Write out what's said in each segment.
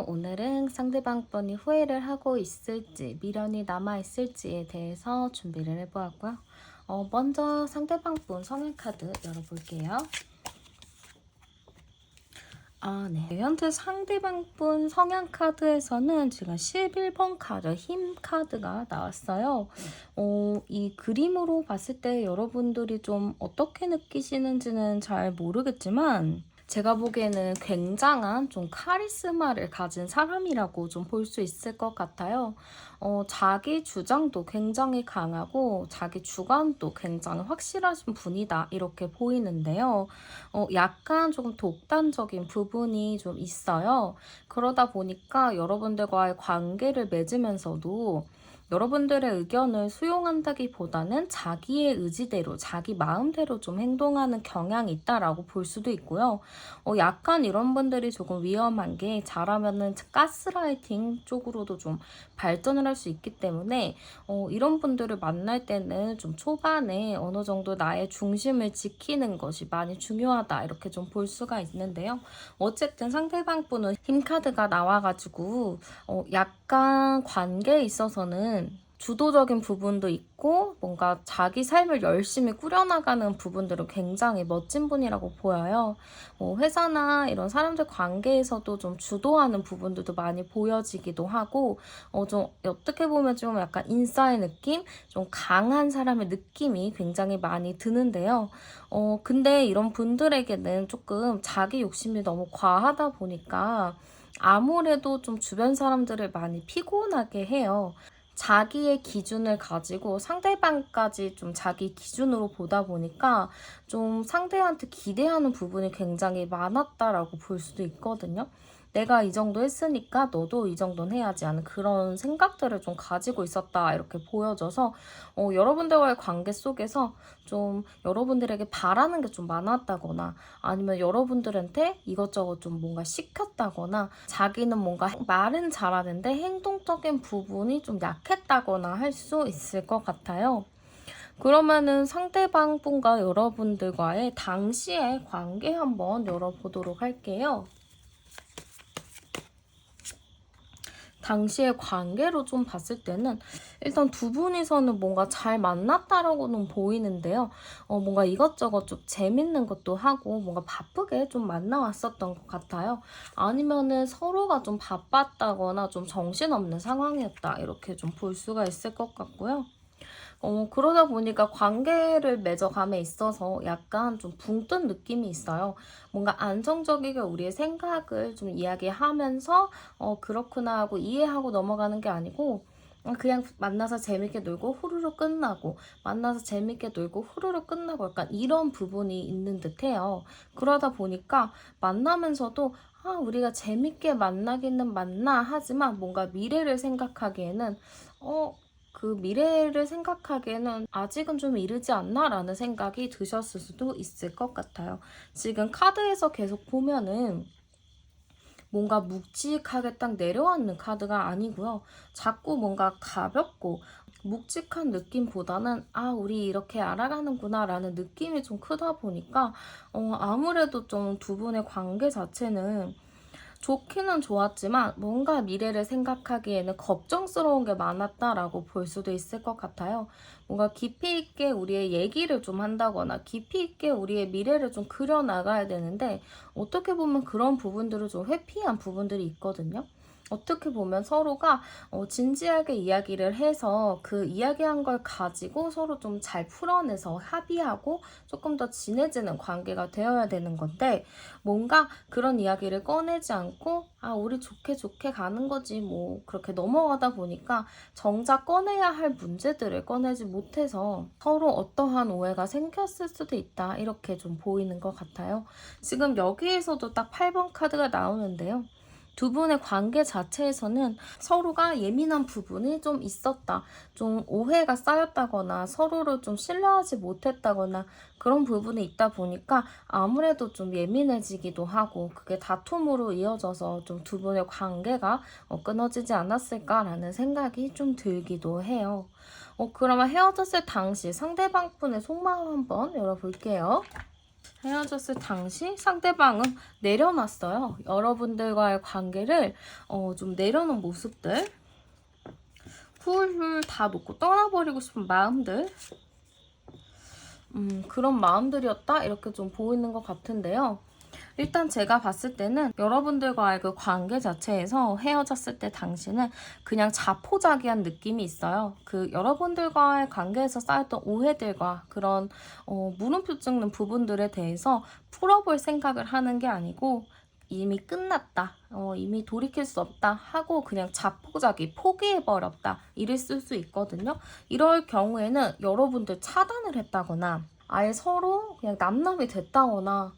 오늘은 상대방 분이 후회를 하고 있을지, 미련이 남아있을지에 대해서 준비를 해보았고요. 먼저 상대방 분 성향 카드 열어볼게요. 네. 현재 상대방 분 성향 카드에서는 제가 11번 카드, 힘 카드가 나왔어요. 이 그림으로 봤을 때 여러분들이 좀 어떻게 느끼시는지는 잘 모르겠지만, 제가 보기에는 굉장한 좀 카리스마를 가진 사람이라고 좀 볼 수 있을 것 같아요. 자기 주장도 굉장히 강하고 자기 주관도 굉장히 확실하신 분이다 이렇게 보이는데요. 약간 조금 독단적인 부분이 좀 있어요. 그러다 보니까 여러분들과의 관계를 맺으면서도 여러분들의 의견을 수용한다기보다는 자기의 의지대로, 자기 마음대로 좀 행동하는 경향이 있다라고 볼 수도 있고요. 약간 이런 분들이 조금 위험한 게 잘하면은 가스라이팅 쪽으로도 좀 발전을 할 수 있기 때문에 이런 분들을 만날 때는 좀 초반에 어느 정도 나의 중심을 지키는 것이 많이 중요하다 이렇게 좀 볼 수가 있는데요. 어쨌든 상대방 분은 힘카드가 나와가지고 약간 관계에 있어서는 주도적인 부분도 있고 뭔가 자기 삶을 열심히 꾸려나가는 부분들은 굉장히 멋진 분이라고 보여요. 회사나 이런 사람들 관계에서도 좀 주도하는 부분들도 많이 보여지기도 하고 좀 어떻게 보면 좀 약간 인싸의 느낌? 좀 강한 사람의 느낌이 굉장히 많이 드는데요. 근데 이런 분들에게는 조금 자기 욕심이 너무 과하다 보니까 아무래도 좀 주변 사람들을 많이 피곤하게 해요. 자기의 기준을 가지고 상대방까지 좀 자기 기준으로 보다 보니까 좀 상대한테 기대하는 부분이 굉장히 많았다라고 볼 수도 있거든요. 내가 이 정도 했으니까 너도 이 정도는 해야지 하는 그런 생각들을 좀 가지고 있었다 이렇게 보여져서 여러분들과의 관계 속에서 좀 여러분들에게 바라는 게 좀 많았다거나 아니면 여러분들한테 이것저것 좀 뭔가 시켰다거나 자기는 뭔가 말은 잘하는데 행동적인 부분이 좀 약했다거나 할 수 있을 것 같아요. 그러면은 상대방 분과 여러분들과의 당시의 관계 한번 열어보도록 할게요. 당시의 관계로 좀 봤을 때는 일단 두 분이서는 뭔가 잘 만났다라고는 보이는데요. 뭔가 이것저것 좀 재밌는 것도 하고 뭔가 바쁘게 좀 만나왔었던 것 같아요. 아니면은 서로가 좀 바빴다거나 좀 정신없는 상황이었다 이렇게 좀 볼 수가 있을 것 같고요. 그러다 보니까 관계를 맺어감에 있어서 약간 좀 붕 뜬 느낌이 있어요. 뭔가 안정적이게 우리의 생각을 좀 이야기하면서 그렇구나 하고 이해하고 넘어가는 게 아니고 그냥 만나서 재밌게 놀고 후루룩 끝나고 만나서 재밌게 놀고 후루룩 끝나고 약간 이런 부분이 있는 듯해요. 그러다 보니까 만나면서도 우리가 재밌게 만나기는 만나 하지만 뭔가 미래를 생각하기에는 그 미래를 생각하기에는 아직은 좀 이르지 않나? 라는 생각이 드셨을 수도 있을 것 같아요. 지금 카드에서 계속 보면은 뭔가 묵직하게 딱 내려앉는 카드가 아니고요. 자꾸 뭔가 가볍고 묵직한 느낌보다는 우리 이렇게 알아가는구나 라는 느낌이 좀 크다 보니까 아무래도 좀 두 분의 관계 자체는 좋기는 좋았지만 뭔가 미래를 생각하기에는 걱정스러운 게 많았다라고 볼 수도 있을 것 같아요. 뭔가 깊이 있게 우리의 얘기를 좀 한다거나 깊이 있게 우리의 미래를 좀 그려나가야 되는데 어떻게 보면 그런 부분들을 좀 회피한 부분들이 있거든요. 어떻게 보면 서로가 진지하게 이야기를 해서 그 이야기한 걸 가지고 서로 좀 잘 풀어내서 합의하고 조금 더 친해지는 관계가 되어야 되는 건데 뭔가 그런 이야기를 꺼내지 않고 우리 좋게 좋게 가는 거지 뭐 그렇게 넘어가다 보니까 정작 꺼내야 할 문제들을 꺼내지 못해서 서로 어떠한 오해가 생겼을 수도 있다 이렇게 좀 보이는 것 같아요. 지금 여기에서도 딱 8번 카드가 나오는데요. 두 분의 관계 자체에서는 서로가 예민한 부분이 좀 있었다. 좀 오해가 쌓였다거나 서로를 좀 신뢰하지 못했다거나 그런 부분이 있다 보니까 아무래도 좀 예민해지기도 하고 그게 다툼으로 이어져서 좀 두 분의 관계가 끊어지지 않았을까라는 생각이 좀 들기도 해요. 그러면 헤어졌을 당시 상대방 분의 속마음 한번 열어볼게요. 헤어졌을 당시 상대방은 내려놨어요. 여러분들과의 관계를 좀 내려놓은 모습들, 훌훌 다 놓고 떠나버리고 싶은 마음들, 그런 마음들이었다 이렇게 좀 보이는 것 같은데요. 일단 제가 봤을 때는 여러분들과의 그 관계 자체에서 헤어졌을 때 당신은 그냥 자포자기한 느낌이 있어요. 그 여러분들과의 관계에서 쌓였던 오해들과 그런 물음표 찍는 부분들에 대해서 풀어볼 생각을 하는 게 아니고 이미 끝났다. 이미 돌이킬 수 없다 하고 그냥 자포자기 포기해버렸다. 이를 쓸 수 있거든요. 이럴 경우에는 여러분들 차단을 했다거나 아예 서로 그냥 남남이 됐다거나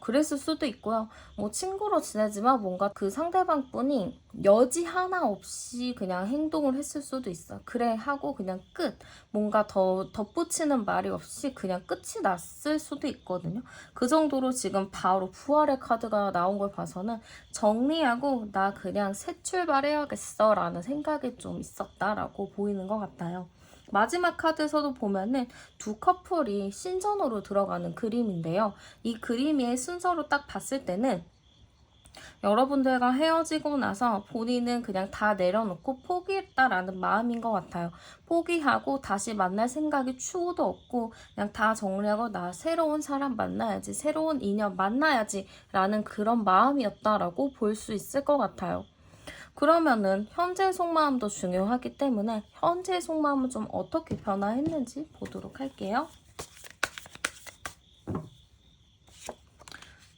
그랬을 수도 있고요. 뭐 친구로 지내지만 뭔가 그 상대방 분이 여지 하나 없이 그냥 행동을 했을 수도 있어. 그래 하고 그냥 끝. 뭔가 더 덧붙이는 말이 없이 그냥 끝이 났을 수도 있거든요. 그 정도로 지금 바로 부활의 카드가 나온 걸 봐서는 정리하고 나 그냥 새 출발해야겠어 라는 생각이 좀 있었다라고 보이는 것 같아요. 마지막 카드에서도 보면은 두 커플이 신전으로 들어가는 그림인데요. 이 그림의 순서로 딱 봤을 때는 여러분들과 헤어지고 나서 본인은 그냥 다 내려놓고 포기했다라는 마음인 것 같아요. 포기하고 다시 만날 생각이 추호도 없고 그냥 다 정리하고 나 새로운 사람 만나야지, 새로운 인연 만나야지 라는 그런 마음이었다라고 볼 수 있을 것 같아요. 그러면은 현재 속마음도 중요하기 때문에 현재 속마음은 좀 어떻게 변화했는지 보도록 할게요.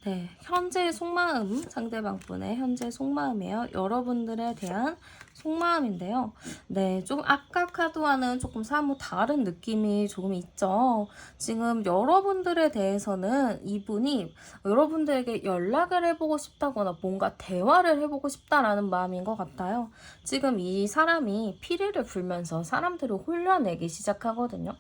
네, 현재 속마음, 상대방분의 현재 속마음이에요. 여러분들에 대한 속마음인데요. 네, 좀 아까 카드와는 조금 사뭇 다른 느낌이 조금 있죠. 지금 여러분들에 대해서는 이분이 여러분들에게 연락을 해보고 싶다거나 뭔가 대화를 해보고 싶다라는 마음인 것 같아요. 지금 이 사람이 피리를 불면서 사람들을 홀려내기 시작하거든요.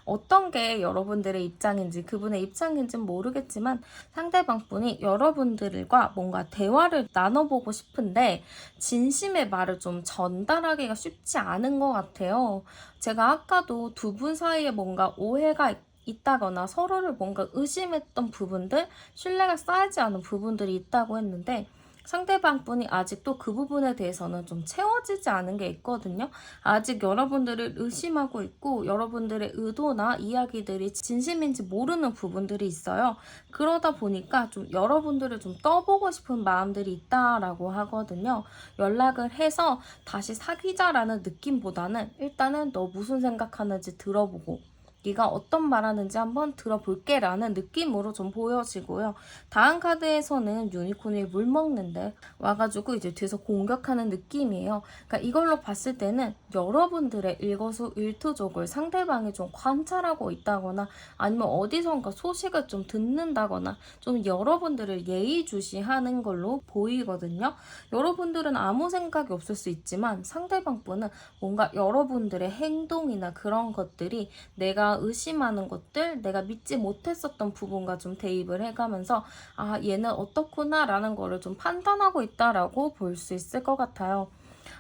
어떤 게 여러분들의 입장인지 그분의 입장인지는 모르겠지만 상대방 분이 여러분들과 뭔가 대화를 나눠보고 싶은데 진심의 말을 좀 전달하기가 쉽지 않은 것 같아요. 제가 아까도 두 분 사이에 뭔가 오해가 있다거나 서로를 뭔가 의심했던 부분들, 신뢰가 쌓이지 않은 부분들이 있다고 했는데 상대방 분이 아직도 그 부분에 대해서는 좀 채워지지 않은 게 있거든요. 아직 여러분들을 의심하고 있고 여러분들의 의도나 이야기들이 진심인지 모르는 부분들이 있어요. 그러다 보니까 좀 여러분들을 좀 떠보고 싶은 마음들이 있다라고 하거든요. 연락을 해서 다시 사귀자라는 느낌보다는 일단은 너 무슨 생각하는지 들어보고 네가 어떤 말하는지 한번 들어볼게 라는 느낌으로 좀 보여지고요. 다음 카드에서는 유니콘이 물 먹는데 와가지고 이제 뒤에서 공격하는 느낌이에요. 그러니까 이걸로 봤을 때는 여러분들의 일거수일투족을 상대방이 좀 관찰하고 있다거나 아니면 어디선가 소식을 좀 듣는다거나 좀 여러분들을 예의주시하는 걸로 보이거든요. 여러분들은 아무 생각이 없을 수 있지만 상대방 분은 뭔가 여러분들의 행동이나 그런 것들이 내가 의심하는 것들, 내가 믿지 못했었던 부분과 좀 대입을 해가면서 아, 얘는 어떻구나 라는 거를 좀 판단하고 있다라고 볼 수 있을 것 같아요.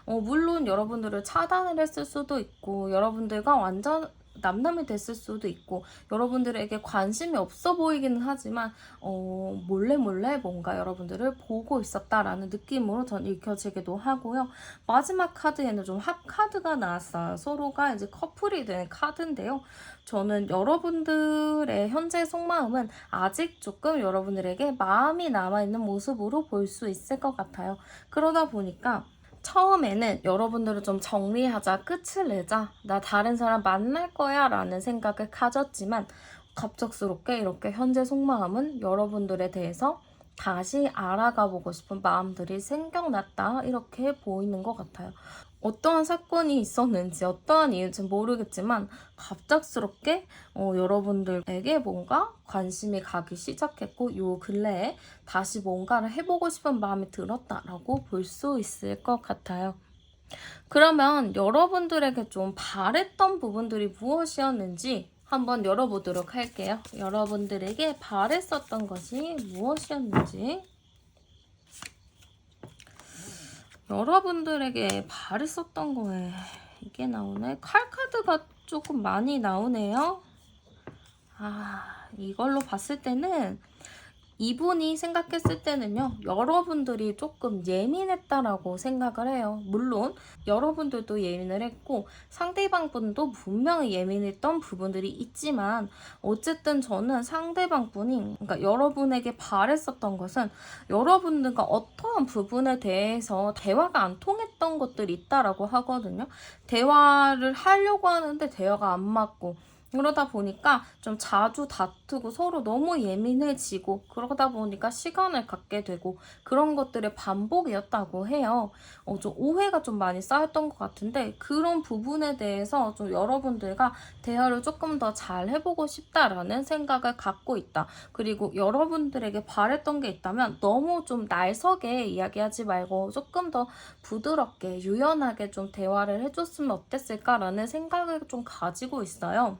물론 여러분들을 차단을 했을 수도 있고 여러분들과 완전 남남이 됐을 수도 있고 여러분들에게 관심이 없어 보이기는 하지만 몰래 몰래 뭔가 여러분들을 보고 있었다라는 느낌으로 전 읽혀지기도 하고요. 마지막 카드에는 좀 합 카드가 나왔어요. 서로가 이제 커플이 된 카드인데요. 저는 여러분들의 현재 속마음은 아직 조금 여러분들에게 마음이 남아있는 모습으로 볼 수 있을 것 같아요. 그러다 보니까 처음에는 여러분들을 좀 정리하자, 끝을 내자, 나 다른 사람 만날 거야 라는 생각을 가졌지만 갑작스럽게 이렇게 현재 속마음은 여러분들에 대해서 다시 알아가 보고 싶은 마음들이 생겨났다 이렇게 보이는 것 같아요. 어떠한 사건이 있었는지 어떠한 이유인지 모르겠지만 갑작스럽게 여러분들에게 뭔가 관심이 가기 시작했고 요 근래에 다시 뭔가를 해보고 싶은 마음이 들었다라고 볼 수 있을 것 같아요. 그러면 여러분들에게 좀 바랬던 부분들이 무엇이었는지 한번 열어보도록 할게요. 여러분들에게 바랬었던 것이 무엇이었는지 여러분들에게 바랬었던 거에 이게 나오네. 칼 카드가 조금 많이 나오네요. 아, 이걸로 봤을 때는 이분이 생각했을 때는요, 여러분들이 조금 예민했다라고 생각을 해요. 물론 여러분들도 예민을 했고 상대방 분도 분명히 예민했던 부분들이 있지만, 어쨌든 저는 상대방 분이, 그러니까 여러분에게 바랬었던 것은 여러분들과 어떠한 부분에 대해서 대화가 안 통했던 것들이 있다라고 하거든요. 대화를 하려고 하는데 대화가 안 맞고, 그러다 보니까 좀 자주 다투고 서로 너무 예민해지고, 그러다 보니까 시간을 갖게 되고, 그런 것들의 반복이었다고 해요. 좀 오해가 좀 많이 쌓였던 것 같은데, 그런 부분에 대해서 좀 여러분들과 대화를 조금 더 잘 해보고 싶다라는 생각을 갖고 있다. 그리고 여러분들에게 바랬던 게 있다면 너무 좀 날석에 이야기하지 말고 조금 더 부드럽게 유연하게 좀 대화를 해줬으면 어땠을까라는 생각을 좀 가지고 있어요.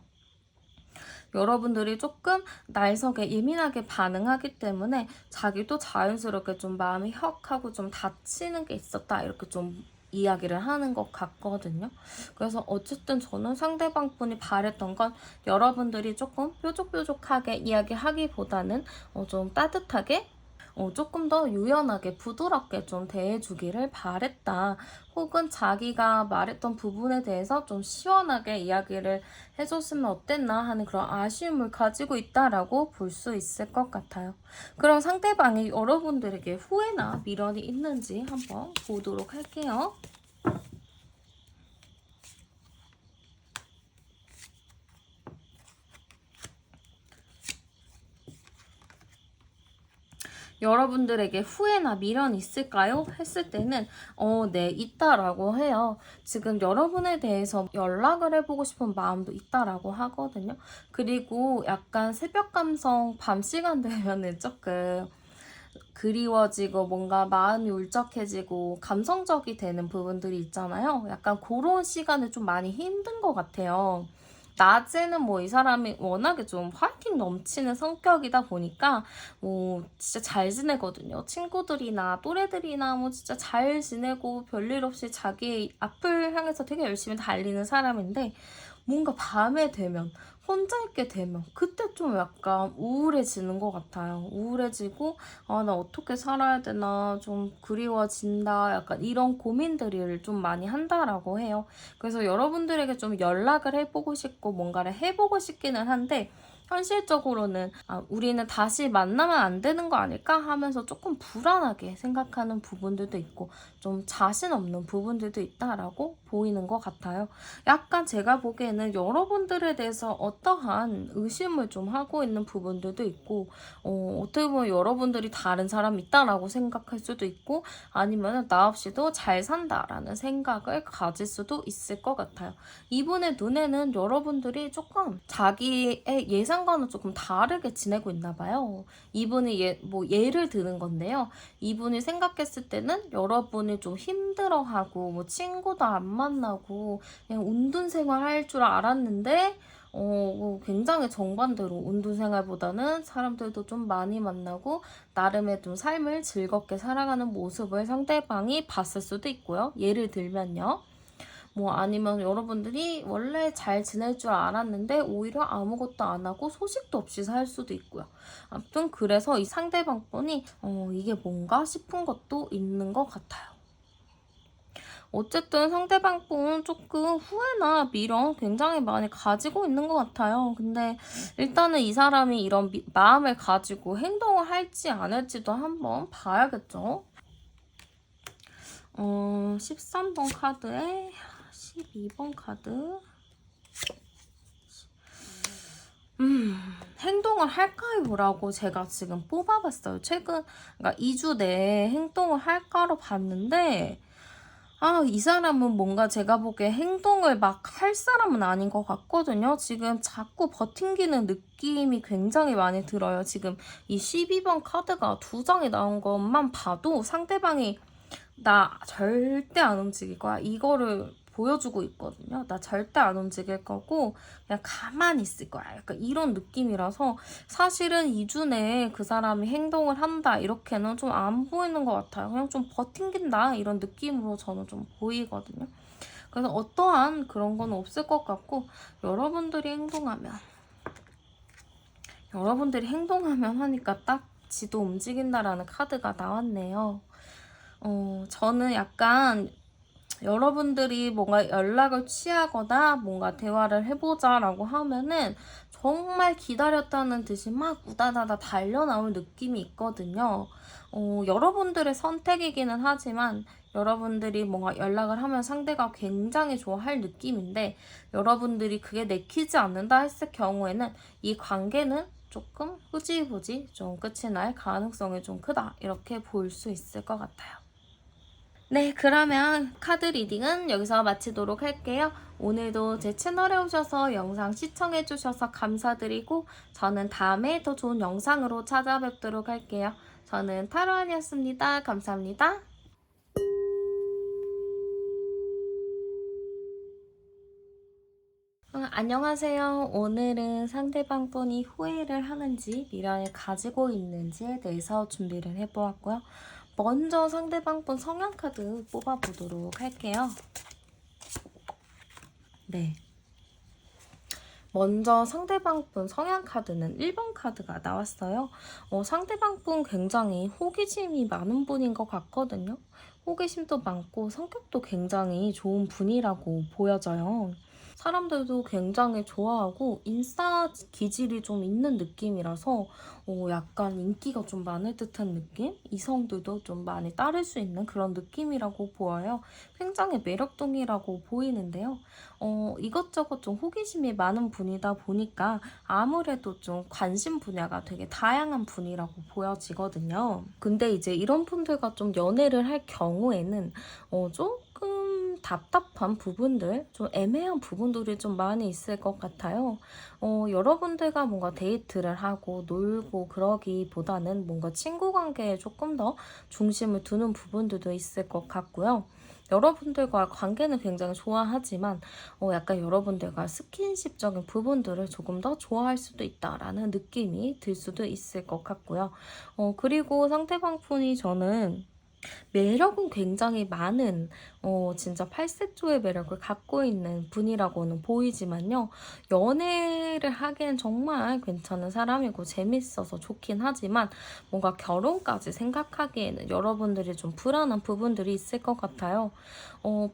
여러분들이 조금 날석에 예민하게 반응하기 때문에 자기도 자연스럽게 좀 마음이 헉 하고 좀 다치는 게 있었다, 이렇게 좀 이야기를 하는 것 같거든요. 그래서 어쨌든 저는 상대방 분이 바랬던 건 여러분들이 조금 뾰족뾰족하게 이야기하기보다는 좀 따뜻하게, 조금 더 유연하게 부드럽게 좀 대해주기를 바랬다. 혹은 자기가 말했던 부분에 대해서 좀 시원하게 이야기를 해줬으면 어땠나 하는 그런 아쉬움을 가지고 있다라고 볼 수 있을 것 같아요. 그럼 상대방이 여러분들에게 후회나 미련이 있는지 한번 보도록 할게요. 여러분들에게 후회나 미련이 있을까요? 했을 때는 네, 있다라고 해요. 지금 여러분에 대해서 연락을 해보고 싶은 마음도 있다라고 하거든요. 그리고 약간 새벽 감성, 밤 시간 되면은 조금 그리워지고 뭔가 마음이 울적해지고 감성적이 되는 부분들이 있잖아요. 약간 그런 시간을 좀 많이 힘든 것 같아요. 낮에는 뭐 이 사람이 워낙에 좀 화이팅 넘치는 성격이다 보니까 뭐 진짜 잘 지내거든요. 친구들이나 또래들이나 뭐 진짜 잘 지내고 별일 없이 자기 앞을 향해서 되게 열심히 달리는 사람인데, 뭔가 밤에 되면, 혼자 있게 되면 그때 좀 약간 우울해지는 것 같아요. 우울해지고 나 어떻게 살아야 되나, 좀 그리워진다, 약간 이런 고민들을 좀 많이 한다라고 해요. 그래서 여러분들에게 좀 연락을 해보고 싶고 뭔가를 해보고 싶기는 한데, 현실적으로는 우리는 다시 만나면 안 되는 거 아닐까 하면서 조금 불안하게 생각하는 부분들도 있고, 좀 자신 없는 부분들도 있다라고 보이는 것 같아요. 약간 제가 보기에는 여러분들에 대해서 어떠한 의심을 좀 하고 있는 부분들도 있고, 어떻게 보면 여러분들이 다른 사람이 있다라고 생각할 수도 있고, 아니면 나 없이도 잘 산다라는 생각을 가질 수도 있을 것 같아요. 이분의 눈에는 여러분들이 조금 자기의 예상과는 조금 다르게 지내고 있나 봐요. 이분이 뭐 예를 드는 건데요. 이분이 생각했을 때는 여러분이 좀 힘들어하고 뭐 친구도 안 만나고 그냥 운둔 생활 할 줄 알았는데, 뭐 굉장히 정반대로 운동 생활보다는 사람들도 좀 많이 만나고 나름의 좀 삶을 즐겁게 살아가는 모습을 상대방이 봤을 수도 있고요. 예를 들면요. 뭐 아니면 여러분들이 원래 잘 지낼 줄 알았는데 오히려 아무것도 안 하고 소식도 없이 살 수도 있고요. 아무튼 그래서 이 상대방 분이 이게 뭔가 싶은 것도 있는 것 같아요. 어쨌든 상대방 분 조금 후회나 미련 굉장히 많이 가지고 있는 것 같아요. 근데 일단은 이 사람이 이런 마음을 가지고 행동을 할지 안 할지도 한번 봐야겠죠. 13번 카드에 12번 카드. 행동을 할까요? 라고 제가 지금 뽑아봤어요. 그러니까 2주 내에 행동을 할까로 봤는데, 이 사람은 뭔가 제가 보기에 행동을 막 할 사람은 아닌 것 같거든요. 지금 자꾸 버팅기는 느낌이 굉장히 많이 들어요. 지금 이 12번 카드가 2장이 나온 것만 봐도 상대방이 나 절대 안 움직일 거야, 이거를 보여주고 있거든요. 나 절대 안 움직일 거고 그냥 가만히 있을 거야, 약간 이런 느낌이라서 사실은 2주 내에 그 사람이 행동을 한다 이렇게는 좀 안 보이는 것 같아요. 그냥 좀 버팅긴다 이런 느낌으로 저는 좀 보이거든요. 그래서 어떠한 그런 건 없을 것 같고, 여러분들이 행동하면 여러분들이 행동하면 하니까 딱 지도 움직인다라는 카드가 나왔네요. 저는 약간 여러분들이 뭔가 연락을 취하거나 뭔가 대화를 해보자라고 하면은 정말 기다렸다는 듯이 막 우다다다 달려 나올 느낌이 있거든요. 여러분들의 선택이기는 하지만 여러분들이 뭔가 연락을 하면 상대가 굉장히 좋아할 느낌인데 여러분들이 그게 내키지 않는다 했을 경우에는 이 관계는 조금 흐지부지 좀 끝이 날 가능성이 좀 크다 이렇게 볼 수 있을 것 같아요. 네, 그러면 카드 리딩은 여기서 마치도록 할게요. 오늘도 제 채널에 오셔서 영상 시청해주셔서 감사드리고 저는 다음에 더 좋은 영상으로 찾아뵙도록 할게요. 저는 타로안이었습니다. 감사합니다. 안녕하세요. 오늘은 상대방 분이 후회를 하는지 미련을 가지고 있는지에 대해서 준비를 해보았고요. 먼저 상대방 분 성향 카드 뽑아보도록 할게요. 네. 먼저 상대방 분 성향 카드는 1번 카드가 나왔어요. 상대방 분 굉장히 호기심이 많은 분인 것 같거든요. 호기심도 많고 성격도 굉장히 좋은 분이라고 보여져요. 사람들도 굉장히 좋아하고 인싸 기질이 좀 있는 느낌이라서 약간 인기가 좀 많을 듯한 느낌? 이성들도 좀 많이 따를 수 있는 그런 느낌이라고 보여요. 굉장히 매력둥이라고 보이는데요. 이것저것 좀 호기심이 많은 분이다 보니까 아무래도 좀 관심 분야가 되게 다양한 분이라고 보여지거든요. 근데 이제 이런 분들과 좀 연애를 할 경우에는 조금 답답한 부분들, 좀 애매한 부분들이 좀 많이 있을 것 같아요. 여러분들과 뭔가 데이트를 하고 놀고 그러기보다는 뭔가 친구 관계에 조금 더 중심을 두는 부분들도 있을 것 같고요. 여러분들과 관계는 굉장히 좋아하지만 약간 여러분들과 스킨십적인 부분들을 조금 더 좋아할 수도 있다라는 느낌이 들 수도 있을 것 같고요. 그리고 상대방 분이 저는 매력은 굉장히 많은 진짜 팔색조의 매력을 갖고 있는 분이라고는 보이지만요. 연애를 하기엔 정말 괜찮은 사람이고 재밌어서 좋긴 하지만 뭔가 결혼까지 생각하기에는 여러분들이 좀 불안한 부분들이 있을 것 같아요.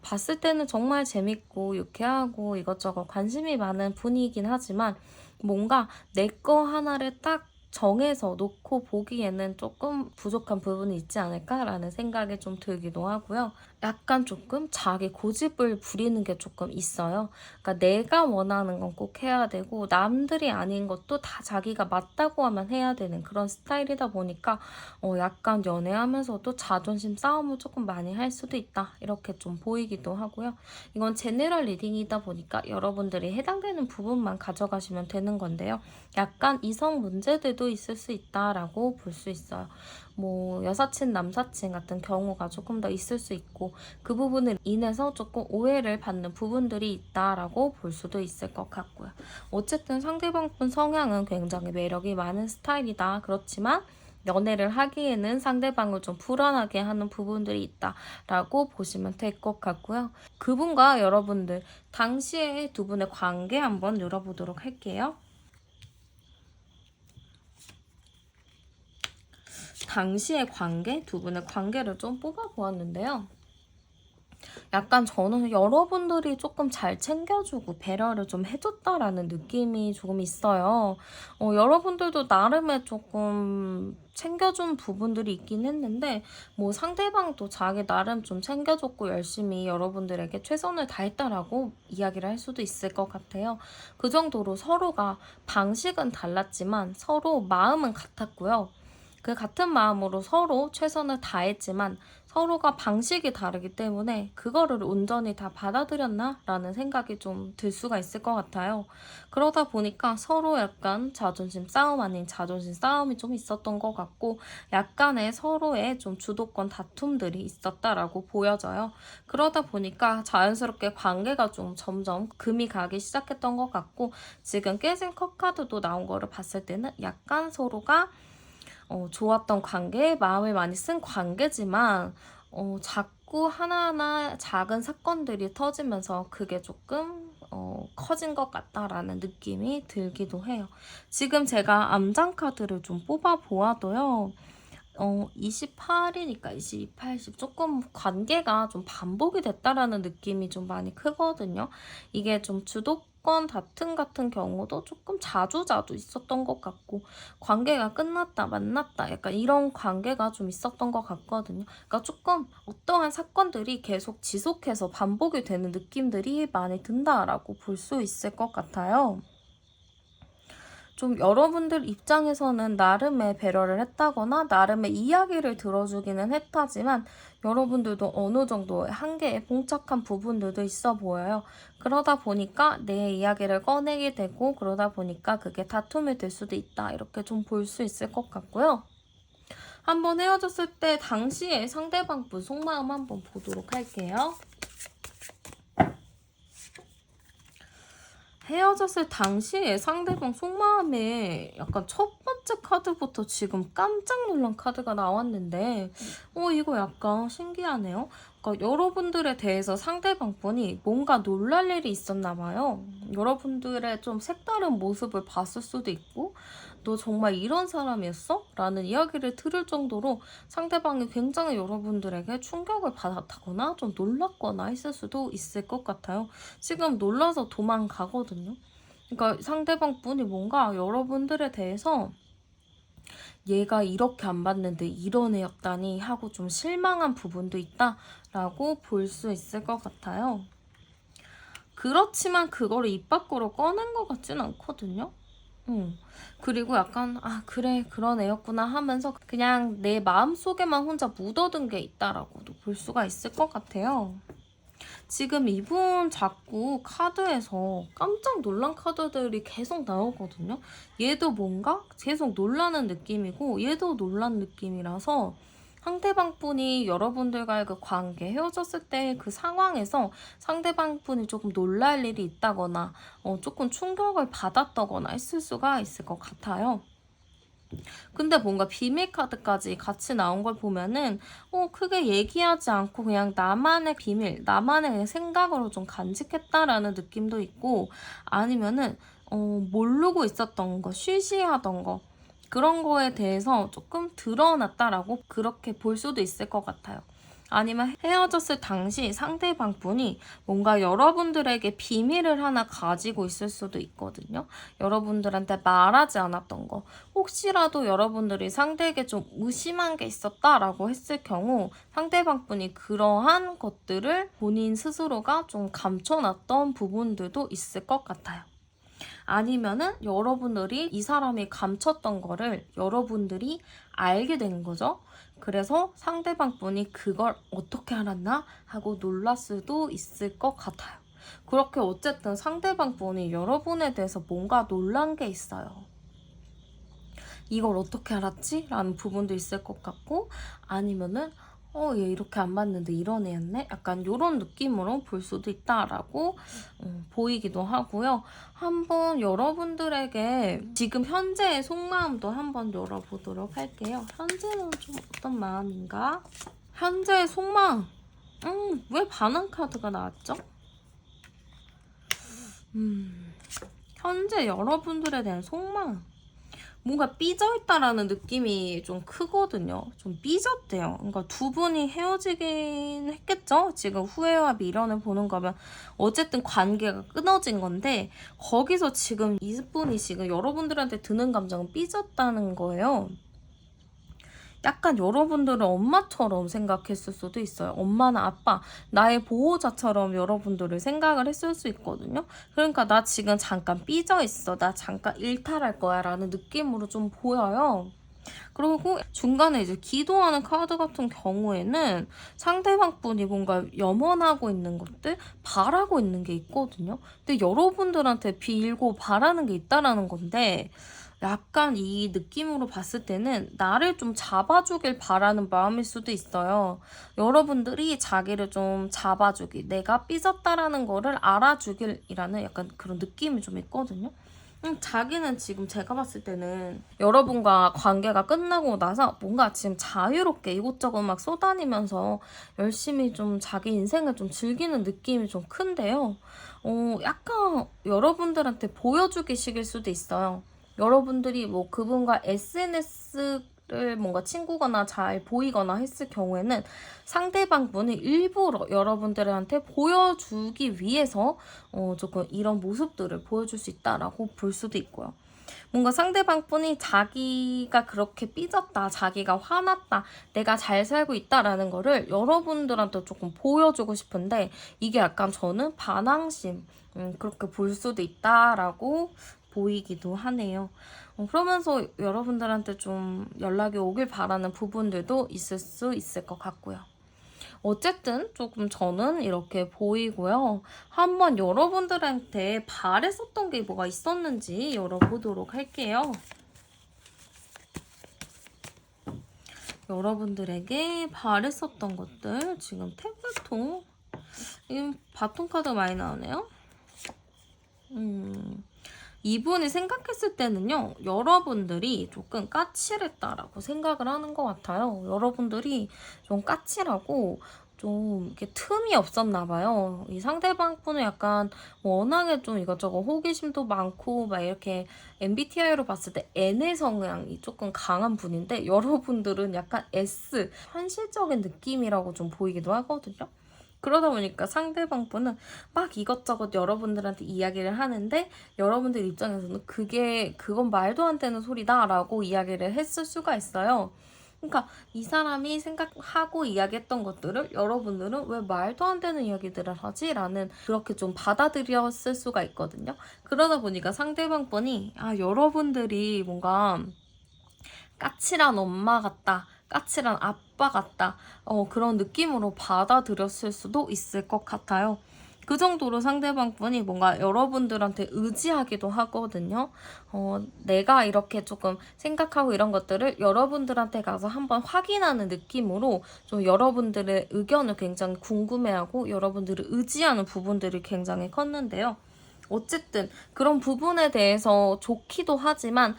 봤을 때는 정말 재밌고 유쾌하고 이것저것 관심이 많은 분이긴 하지만 뭔가 내 거 하나를 딱 정해서 놓고 보기에는 조금 부족한 부분이 있지 않을까라는 생각이 좀 들기도 하고요. 약간 조금 자기 고집을 부리는 게 조금 있어요. 그러니까 내가 원하는 건 꼭 해야 되고 남들이 아닌 것도 다 자기가 맞다고 하면 해야 되는 그런 스타일이다 보니까 약간 연애하면서도 자존심 싸움을 조금 많이 할 수도 있다. 이렇게 좀 보이기도 하고요. 이건 제너럴 리딩이다 보니까 여러분들이 해당되는 부분만 가져가시면 되는 건데요. 약간 이성 문제들도 있을 수 있다라고 볼 수 있어요. 뭐 여사친, 남사친 같은 경우가 조금 더 있을 수 있고 그 부분을 인해서 조금 오해를 받는 부분들이 있다라고 볼 수도 있을 것 같고요. 어쨌든 상대방 분 성향은 굉장히 매력이 많은 스타일이다. 그렇지만 연애를 하기에는 상대방을 좀 불안하게 하는 부분들이 있다라고 보시면 될 것 같고요. 그분과 여러분들 당시에 두 분의 관계 한번 열어보도록 할게요. 당시의 관계, 두 분의 관계를 좀 뽑아보았는데요. 약간 저는 여러분들이 조금 잘 챙겨주고 배려를 좀 해줬다라는 느낌이 조금 있어요. 여러분들도 나름의 조금 챙겨준 부분들이 있긴 했는데 뭐 상대방도 자기 나름 좀 챙겨줬고 열심히 여러분들에게 최선을 다했다라고 이야기를 할 수도 있을 것 같아요. 그 정도로 서로가 방식은 달랐지만 서로 마음은 같았고요. 그 같은 마음으로 서로 최선을 다했지만 서로가 방식이 다르기 때문에 그거를 온전히 다 받아들였나? 라는 생각이 좀 들 수가 있을 것 같아요. 그러다 보니까 서로 약간 자존심 싸움 아닌 자존심 싸움이 좀 있었던 것 같고 약간의 서로의 좀 주도권 다툼들이 있었다라고 보여져요. 그러다 보니까 자연스럽게 관계가 좀 점점 금이 가기 시작했던 것 같고 지금 깨진 컵 카드도 나온 거를 봤을 때는 약간 서로가 좋았던 관계, 마음을 많이 쓴 관계지만 자꾸 하나하나 작은 사건들이 터지면서 그게 조금 커진 것 같다라는 느낌이 들기도 해요. 지금 제가 암장 카드를 좀 뽑아 보아도요. 28이니까 22, 80 조금 관계가 좀 반복이 됐다라는 느낌이 좀 많이 크거든요. 이게 좀 주도권 다툼 같은 경우도 조금 자주자주 있었던 것 같고 관계가 끝났다 만났다 약간 이런 관계가 좀 있었던 것 같거든요. 그러니까 조금 어떠한 사건들이 계속 지속해서 반복이 되는 느낌들이 많이 든다라고 볼 수 있을 것 같아요. 좀 여러분들 입장에서는 나름의 배려를 했다거나 나름의 이야기를 들어주기는 했다지만 여러분들도 어느 정도 한계에 봉착한 부분들도 있어 보여요. 그러다 보니까 내 이야기를 꺼내게 되고 그러다 보니까 그게 다툼이 될 수도 있다. 이렇게 좀 볼 수 있을 것 같고요. 한번 헤어졌을 때 당시에 상대방 분 속마음 한번 보도록 할게요. 헤어졌을 당시에 상대방 속마음에 약간 첫 번째 카드부터 지금 깜짝 놀란 카드가 나왔는데 이거 약간 신기하네요. 그러니까 여러분들에 대해서 상대방 분이 뭔가 놀랄 일이 있었나 봐요. 여러분들의 좀 색다른 모습을 봤을 수도 있고 너 정말 이런 사람이었어? 라는 이야기를 들을 정도로 상대방이 굉장히 여러분들에게 충격을 받았다거나 좀 놀랐거나 했을 수도 있을 것 같아요. 지금 놀라서 도망가거든요. 그러니까 상대방 분이 뭔가 여러분들에 대해서 얘가 이렇게 안 봤는데 이런 애였다니 하고 좀 실망한 부분도 있다라고 볼 수 있을 것 같아요. 그렇지만 그거를 입 밖으로 꺼낸 것 같진 않거든요. 그리고 약간 그래 그런 애였구나 하면서 그냥 내 마음속에만 혼자 묻어둔 게 있다라고도 볼 수가 있을 것 같아요. 지금 이분 자꾸 카드에서 깜짝 놀란 카드들이 계속 나오거든요. 얘도 뭔가 계속 놀라는 느낌이고 얘도 놀란 느낌이라서 상대방 분이 여러분들과의 그 관계, 헤어졌을 때 그 상황에서 상대방 분이 조금 놀랄 일이 있다거나 조금 충격을 받았다거나 했을 수가 있을 것 같아요. 근데 뭔가 비밀 카드까지 같이 나온 걸 보면은 크게 얘기하지 않고 그냥 나만의 비밀, 나만의 그냥 생각으로 좀 간직했다라는 느낌도 있고 아니면은 모르고 있었던 거, 쉬쉬하던 거 그런 거에 대해서 조금 드러났다라고 그렇게 볼 수도 있을 것 같아요. 아니면 헤어졌을 당시 상대방 분이 뭔가 여러분들에게 비밀을 하나 가지고 있을 수도 있거든요. 여러분들한테 말하지 않았던 거. 혹시라도 여러분들이 상대에게 좀 의심한 게 있었다라고 했을 경우 상대방 분이 그러한 것들을 본인 스스로가 좀 감춰놨던 부분들도 있을 것 같아요. 아니면은 여러분들이 이 사람이 감췄던 거를 여러분들이 알게 된 거죠. 그래서 상대방 분이 그걸 어떻게 알았나 하고 놀랄 수도 있을 것 같아요. 그렇게 어쨌든 상대방 분이 여러분에 대해서 뭔가 놀란 게 있어요. 이걸 어떻게 알았지? 라는 부분도 있을 것 같고 아니면은 얘 이렇게 안 봤는데 이런 애였네? 약간 이런 느낌으로 볼 수도 있다라고 보이기도 하고요. 한번 여러분들에게 지금 현재의 속마음도 한번 열어보도록 할게요. 현재는 좀 어떤 마음인가? 현재의 속마음. 왜 반항 카드가 나왔죠? 현재 여러분들에 대한 속마음. 뭔가 삐져있다라는 느낌이 좀 크거든요. 좀 삐졌대요. 그러니까 두 분이 헤어지긴 했겠죠? 지금 후회와 미련을 보는 거면 어쨌든 관계가 끊어진 건데 거기서 지금 이분이 지금 여러분들한테 드는 감정은 삐졌다는 거예요. 약간 여러분들은 엄마처럼 생각했을 수도 있어요. 엄마나 아빠, 나의 보호자처럼 여러분들을 생각을 했을 수 있거든요. 그러니까 나 지금 잠깐 삐져 있어. 나 잠깐 일탈할 거야 라는 느낌으로 좀 보여요. 그리고 중간에 이제 기도하는 카드 같은 경우에는 상대방 분이 뭔가 염원하고 있는 것들, 바라고 있는 게 있거든요. 근데 여러분들한테 빌고 바라는 게 있다라는 건데 약간 이 느낌으로 봤을 때는 나를 좀 잡아주길 바라는 마음일 수도 있어요. 여러분들이 자기를 좀 잡아주길, 내가 삐졌다라는 거를 알아주길이라는 약간 그런 느낌이 좀 있거든요. 자기는 지금 제가 봤을 때는 여러분과 관계가 끝나고 나서 뭔가 지금 자유롭게 이곳저곳 막 쏘다니면서 열심히 좀 자기 인생을 좀 즐기는 느낌이 좀 큰데요. 약간 여러분들한테 보여주기식일 수도 있어요. 여러분들이 뭐 그분과 SNS를 뭔가 친구거나 잘 보이거나 했을 경우에는 상대방 분이 일부러 여러분들한테 보여주기 위해서 조금 이런 모습들을 보여줄 수 있다라고 볼 수도 있고요. 뭔가 상대방 분이 자기가 그렇게 삐졌다, 자기가 화났다, 내가 잘 살고 있다라는 거를 여러분들한테 조금 보여주고 싶은데 이게 약간 저는 반항심, 그렇게 볼 수도 있다라고 보이기도 하네요. 그러면서 여러분들한테 좀 연락이 오길 바라는 부분들도 있을 수 있을 것 같고요. 어쨌든 조금 저는 이렇게 보이고요. 한번 여러분들한테 바랬었던 게 뭐가 있었는지 열어보도록 할게요. 여러분들에게 바랬었던 것들, 지금 태블통, 이 바통 카드 많이 나오네요. 이분이 생각했을 때는요, 여러분들이 조금 까칠했다라고 생각을 하는 것 같아요. 여러분들이 좀 까칠하고 좀 이렇게 틈이 없었나 봐요. 이 상대방 분은 약간 워낙에 좀 이것저것 호기심도 많고 막 이렇게 MBTI로 봤을 때 N의 성향이 조금 강한 분인데 여러분들은 약간 S, 현실적인 느낌이라고 좀 보이기도 하거든요. 그러다 보니까 상대방 분은 막 이것저것 여러분들한테 이야기를 하는데 여러분들 입장에서는 그건 말도 안 되는 소리다라고 이야기를 했을 수가 있어요. 그러니까 이 사람이 생각하고 이야기했던 것들을 여러분들은 왜 말도 안 되는 이야기들을 하지? 라는 그렇게 좀 받아들였을 수가 있거든요. 그러다 보니까 상대방 분이 여러분들이 뭔가 까칠한 엄마 같다. 까칠한 아빠 같다. 그런 느낌으로 받아들였을 수도 있을 것 같아요. 그 정도로 상대방 분이 뭔가 여러분들한테 의지하기도 하거든요. 내가 이렇게 조금 생각하고 이런 것들을 여러분들한테 가서 한번 확인하는 느낌으로 좀 여러분들의 의견을 굉장히 궁금해하고 여러분들을 의지하는 부분들이 굉장히 컸는데요. 어쨌든 그런 부분에 대해서 좋기도 하지만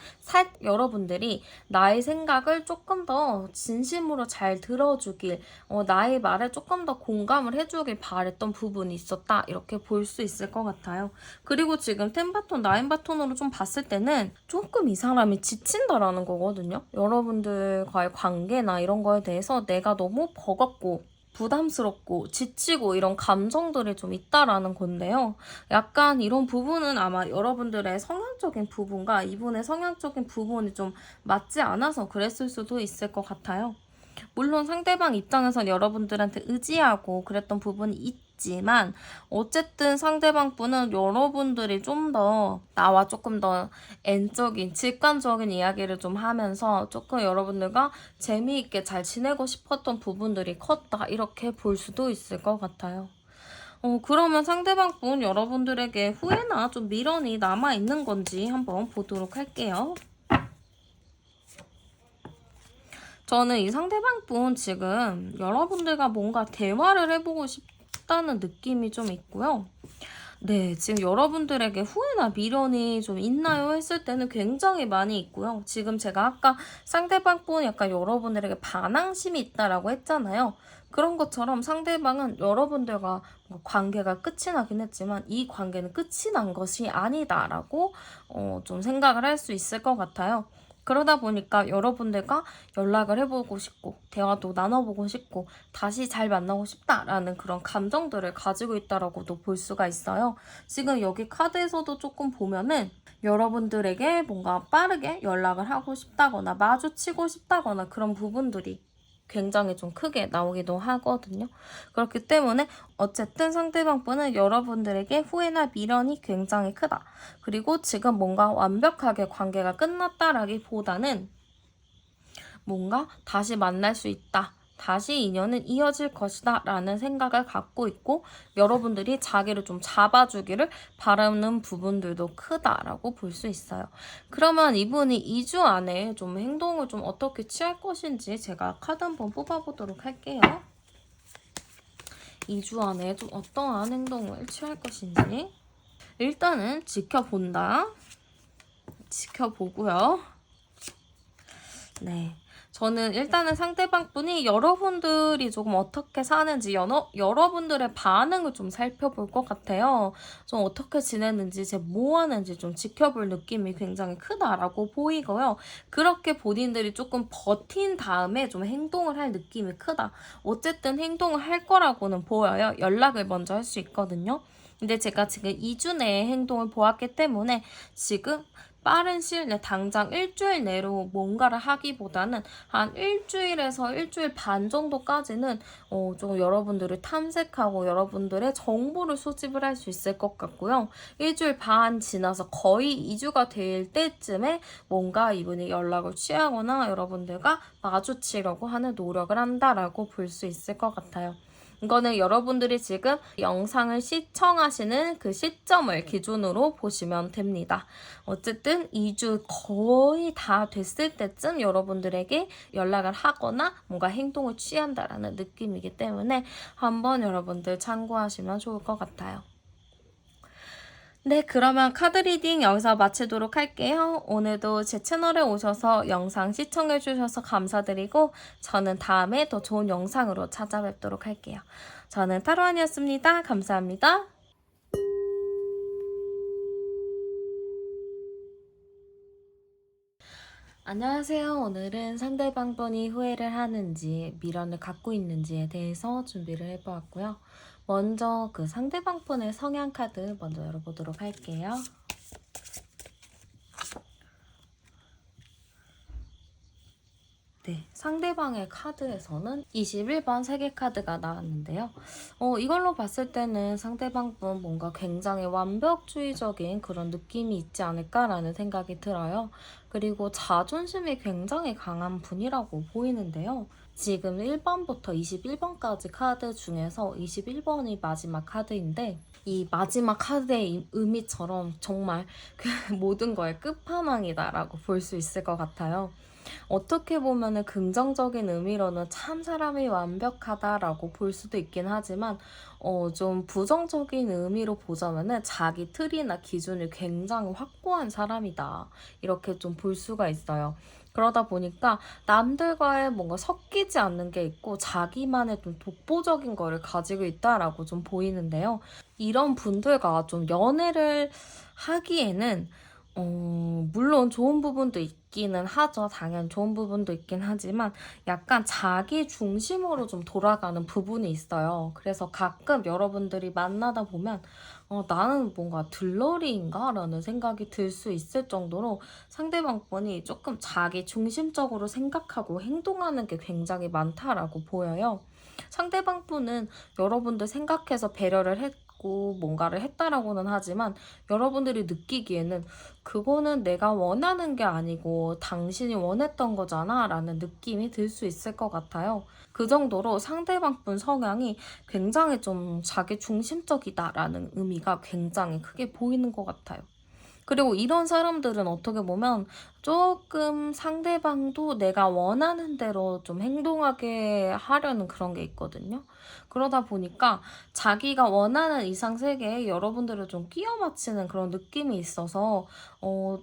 여러분들이 나의 생각을 조금 더 진심으로 잘 들어주길, 나의 말에 조금 더 공감을 해주길 바랬던 부분이 있었다, 이렇게 볼 수 있을 것 같아요. 그리고 지금 10바톤, 9바톤으로 좀 봤을 때는 조금 이 사람이 지친다라는 거거든요. 여러분들과의 관계나 이런 거에 대해서 내가 너무 버겁고 부담스럽고 지치고 이런 감정들이 좀 있다라는 건데요. 약간 이런 부분은 아마 여러분들의 성향적인 부분과 이분의 성향적인 부분이 좀 맞지 않아서 그랬을 수도 있을 것 같아요. 물론 상대방 입장에선 여러분들한테 의지하고 그랬던 부분이 있지만 어쨌든 상대방 분은 여러분들이 좀 더 나와 조금 더 N적인 직관적인 이야기를 좀 하면서 조금 여러분들과 재미있게 잘 지내고 싶었던 부분들이 컸다, 이렇게 볼 수도 있을 것 같아요. 그러면 상대방 분 여러분들에게 후회나 좀 미련이 남아있는 건지 한번 보도록 할게요. 저는 이 상대방 분 지금 여러분들과 뭔가 대화를 해보고 싶다는 느낌이 좀 있고요. 네, 지금 여러분들에게 후회나 미련이 좀 있나요? 했을 때는 굉장히 많이 있고요. 지금 제가 아까 상대방 분 약간 여러분들에게 반항심이 있다라고 했잖아요. 그런 것처럼 상대방은 여러분들과 관계가 끝이 나긴 했지만 이 관계는 끝이 난 것이 아니다라고 좀 생각을 할 수 있을 것 같아요. 그러다 보니까 여러분들과 연락을 해보고 싶고 대화도 나눠보고 싶고 다시 잘 만나고 싶다라는 그런 감정들을 가지고 있다라고도 볼 수가 있어요. 지금 여기 카드에서도 조금 보면은 여러분들에게 뭔가 빠르게 연락을 하고 싶다거나 마주치고 싶다거나 그런 부분들이 굉장히 좀 크게 나오기도 하거든요. 그렇기 때문에 어쨌든 상대방 분은 여러분들에게 후회나 미련이 굉장히 크다. 그리고 지금 뭔가 완벽하게 관계가 끝났다라기보다는 뭔가 다시 만날 수 있다. 다시 인연은 이어질 것이다 라는 생각을 갖고 있고 여러분들이 자기를 좀 잡아주기를 바라는 부분들도 크다라고 볼 수 있어요. 그러면 이분이 2주 안에 좀 행동을 좀 어떻게 취할 것인지 제가 카드 한번 뽑아보도록 할게요. 2주 안에 좀 어떠한 행동을 취할 것인지 일단은 지켜본다. 지켜보고요. 네. 저는 일단은 상대방 분이 여러분들이 조금 어떻게 사는지, 여러분들의 반응을 좀 살펴볼 것 같아요. 좀 어떻게 지내는지, 제 뭐 하는지 좀 지켜볼 느낌이 굉장히 크다라고 보이고요. 그렇게 본인들이 조금 버틴 다음에 좀 행동을 할 느낌이 크다. 어쨌든 행동을 할 거라고는 보여요. 연락을 먼저 할 수 있거든요. 근데 제가 지금 2주 내에 행동을 보았기 때문에 지금 빠른 시일 내 당장 일주일 내로 뭔가를 하기보다는 한 일주일에서 일주일 반 정도까지는 좀 여러분들을 탐색하고 여러분들의 정보를 수집을 할 수 있을 것 같고요. 일주일 반 지나서 거의 2주가 될 때쯤에 뭔가 이분이 연락을 취하거나 여러분들과 마주치려고 하는 노력을 한다라고 볼 수 있을 것 같아요. 이거는 여러분들이 지금 영상을 시청하시는 그 시점을 기준으로 보시면 됩니다. 어쨌든 2주 거의 다 됐을 때쯤 여러분들에게 연락을 하거나 뭔가 행동을 취한다라는 느낌이기 때문에 한번 여러분들 참고하시면 좋을 것 같아요. 네, 그러면 카드 리딩 여기서 마치도록 할게요. 오늘도 제 채널에 오셔서 영상 시청해주셔서 감사드리고 저는 다음에 더 좋은 영상으로 찾아뵙도록 할게요. 저는 타로안이었습니다. 감사합니다. 안녕하세요. 오늘은 상대방 분이 후회를 하는지 미련을 갖고 있는지에 대해서 준비를 해보았고요. 먼저 그 상대방 분의 성향 카드 먼저 열어보도록 할게요. 네, 상대방의 카드에서는 21번 3개 카드가 나왔는데요. 이걸로 봤을 때는 상대방 분 뭔가 굉장히 완벽주의적인 그런 느낌이 있지 않을까라는 생각이 들어요. 그리고 자존심이 굉장히 강한 분이라고 보이는데요. 지금 1번부터 21번까지 카드 중에서 21번이 마지막 카드인데 이 마지막 카드의 의미처럼 정말 그 모든 거의 끝판왕이다라고 볼 수 있을 것 같아요. 어떻게 보면은 긍정적인 의미로는 참 사람이 완벽하다라고 볼 수도 있긴 하지만 좀 부정적인 의미로 보자면은 자기 틀이나 기준이 굉장히 확고한 사람이다. 이렇게 좀 볼 수가 있어요. 그러다 보니까 남들과의 뭔가 섞이지 않는 게 있고 자기만의 좀 독보적인 거를 가지고 있다라고 좀 보이는데요. 이런 분들과 좀 연애를 하기에는 물론 좋은 부분도 있기는 하죠. 당연히 좋은 부분도 있긴 하지만 약간 자기 중심으로 좀 돌아가는 부분이 있어요. 그래서 가끔 여러분들이 만나다 보면 나는 뭔가 들러리인가? 라는 생각이 들 수 있을 정도로 상대방 분이 조금 자기 중심적으로 생각하고 행동하는 게 굉장히 많다라고 보여요. 상대방 분은 여러분들 생각해서 배려를 했고 뭔가를 했다라고는 하지만 여러분들이 느끼기에는 그거는 내가 원하는 게 아니고 당신이 원했던 거잖아 라는 느낌이 들 수 있을 것 같아요. 그 정도로 상대방 분 성향이 굉장히 좀 자기 중심적이다라는 의미가 굉장히 크게 보이는 것 같아요. 그리고 이런 사람들은 어떻게 보면 조금 상대방도 내가 원하는 대로 좀 행동하게 하려는 그런 게 있거든요. 그러다 보니까 자기가 원하는 이상 세계에 여러분들을 좀 끼워 맞추는 그런 느낌이 있어서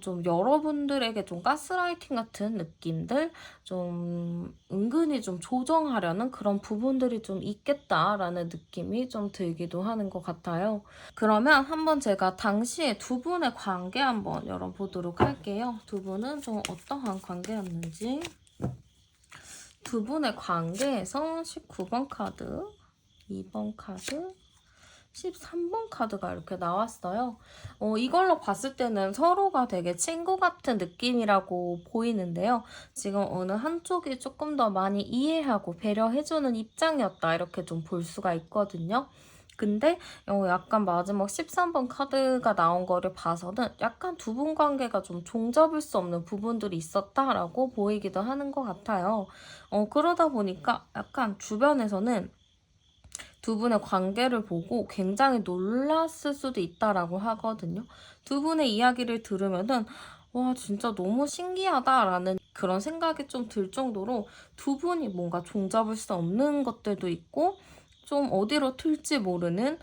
좀 여러분들에게 좀 가스라이팅 같은 느낌들, 좀 은근히 좀 조정하려는 그런 부분들이 좀 있겠다라는 느낌이 좀 들기도 하는 것 같아요. 그러면 한번 제가 당시에 두 분의 관계 한번 열어보도록 할게요. 두 분은 좀 어떠한 관계였는지. 두 분의 관계에서 19번 카드, 2번 카드, 13번 카드가 이렇게 나왔어요. 이걸로 봤을 때는 서로가 되게 친구 같은 느낌이라고 보이는데요. 지금 어느 한쪽이 조금 더 많이 이해하고 배려해주는 입장이었다. 이렇게 좀 볼 수가 있거든요. 근데 약간 마지막 13번 카드가 나온 거를 봐서는 약간 두 분 관계가 좀 종잡을 수 없는 부분들이 있었다라고 보이기도 하는 것 같아요. 그러다 보니까 약간 주변에서는 두 분의 관계를 보고 굉장히 놀랐을 수도 있다라고 하거든요. 두 분의 이야기를 들으면은 와 진짜 너무 신기하다라는 그런 생각이 좀 들 정도로 두 분이 뭔가 종잡을 수 없는 것들도 있고 좀 어디로 튈지 모르는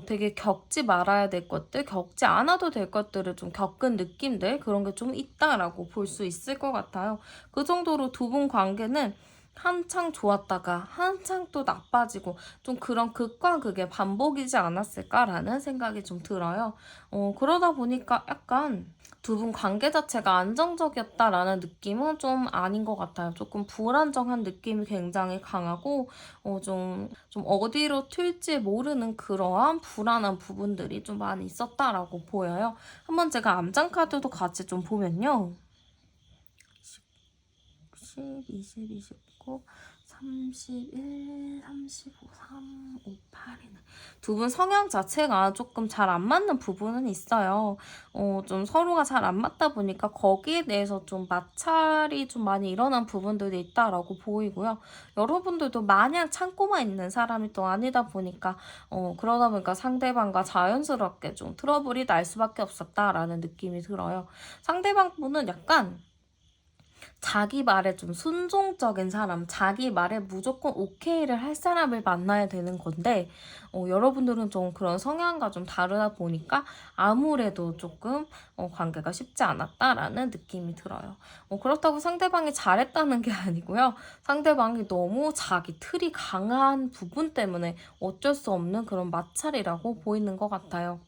되게 겪지 말아야 될 것들, 겪지 않아도 될 것들을 좀 겪은 느낌들 그런 게 좀 있다라고 볼 수 있을 것 같아요. 그 정도로 두 분 관계는 한창 좋았다가 한창 또 나빠지고 좀 그런 극과 극의 반복이지 않았을까라는 생각이 좀 들어요. 그러다 보니까 약간 두 분 관계 자체가 안정적이었다라는 느낌은 좀 아닌 것 같아요. 조금 불안정한 느낌이 굉장히 강하고 좀 어디로 튈지 모르는 그러한 불안한 부분들이 좀 많이 있었다라고 보여요. 한번 제가 암장 카드도 같이 좀 보면요. 10, 20, 29, 31, 35, 3, 5, 8이네. 두 분 성향 자체가 조금 잘 안 맞는 부분은 있어요. 좀 서로가 잘 안 맞다 보니까 거기에 대해서 좀 마찰이 좀 많이 일어난 부분들이 있다라고 보이고요. 여러분들도 마냥 참고만 있는 사람이 또 아니다 보니까 그러다 보니까 상대방과 자연스럽게 좀 트러블이 날 수밖에 없었다라는 느낌이 들어요. 상대방 분은 약간 자기 말에 좀 순종적인 사람, 자기 말에 무조건 오케이를 할 사람을 만나야 되는 건데, 여러분들은 좀 그런 성향과 좀 다르다 보니까 아무래도 조금 관계가 쉽지 않았다라는 느낌이 들어요. 그렇다고 상대방이 잘했다는 게 아니고요. 상대방이 너무 자기 틀이 강한 부분 때문에 어쩔 수 없는 그런 마찰이라고 보이는 것 같아요.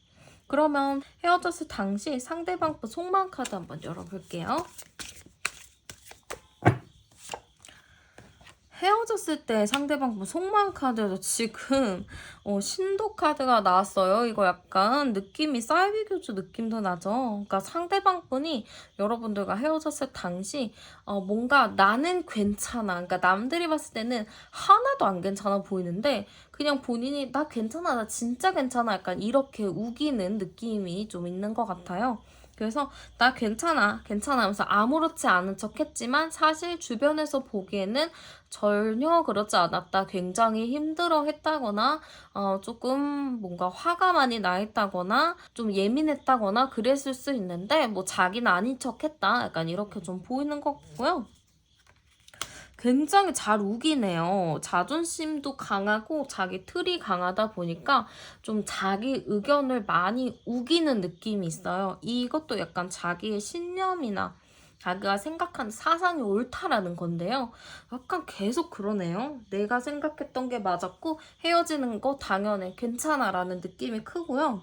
그러면 헤어졌을 당시 상대방 속마음 카드 한번 열어볼게요. 헤어졌을 때 상대방 속마음 카드에서 지금 신도 카드가 나왔어요. 이거 약간 느낌이 사이비교주 느낌도 나죠. 그러니까 상대방 분이 여러분들과 헤어졌을 당시 뭔가 나는 괜찮아. 그러니까 남들이 봤을 때는 하나도 안 괜찮아 보이는데 그냥 본인이 나 괜찮아, 나 진짜 괜찮아 약간 이렇게 우기는 느낌이 좀 있는 것 같아요. 그래서 나 괜찮아, 괜찮아 하면서 아무렇지 않은 척 했지만 사실 주변에서 보기에는 전혀 그렇지 않았다. 굉장히 힘들어 했다거나, 조금 뭔가 화가 많이 나 있다거나, 좀 예민했다거나 그랬을 수 있는데, 뭐 자기는 아닌 척 했다. 약간 이렇게 좀 보이는 것 같고요. 굉장히 잘 우기네요. 자존심도 강하고 자기 틀이 강하다 보니까 좀 자기 의견을 많이 우기는 느낌이 있어요. 이것도 약간 자기의 신념이나 자기가 생각한 사상이 옳다라는 건데요. 약간 계속 그러네요. 내가 생각했던 게 맞았고 헤어지는 거 당연해. 괜찮아라는 느낌이 크고요.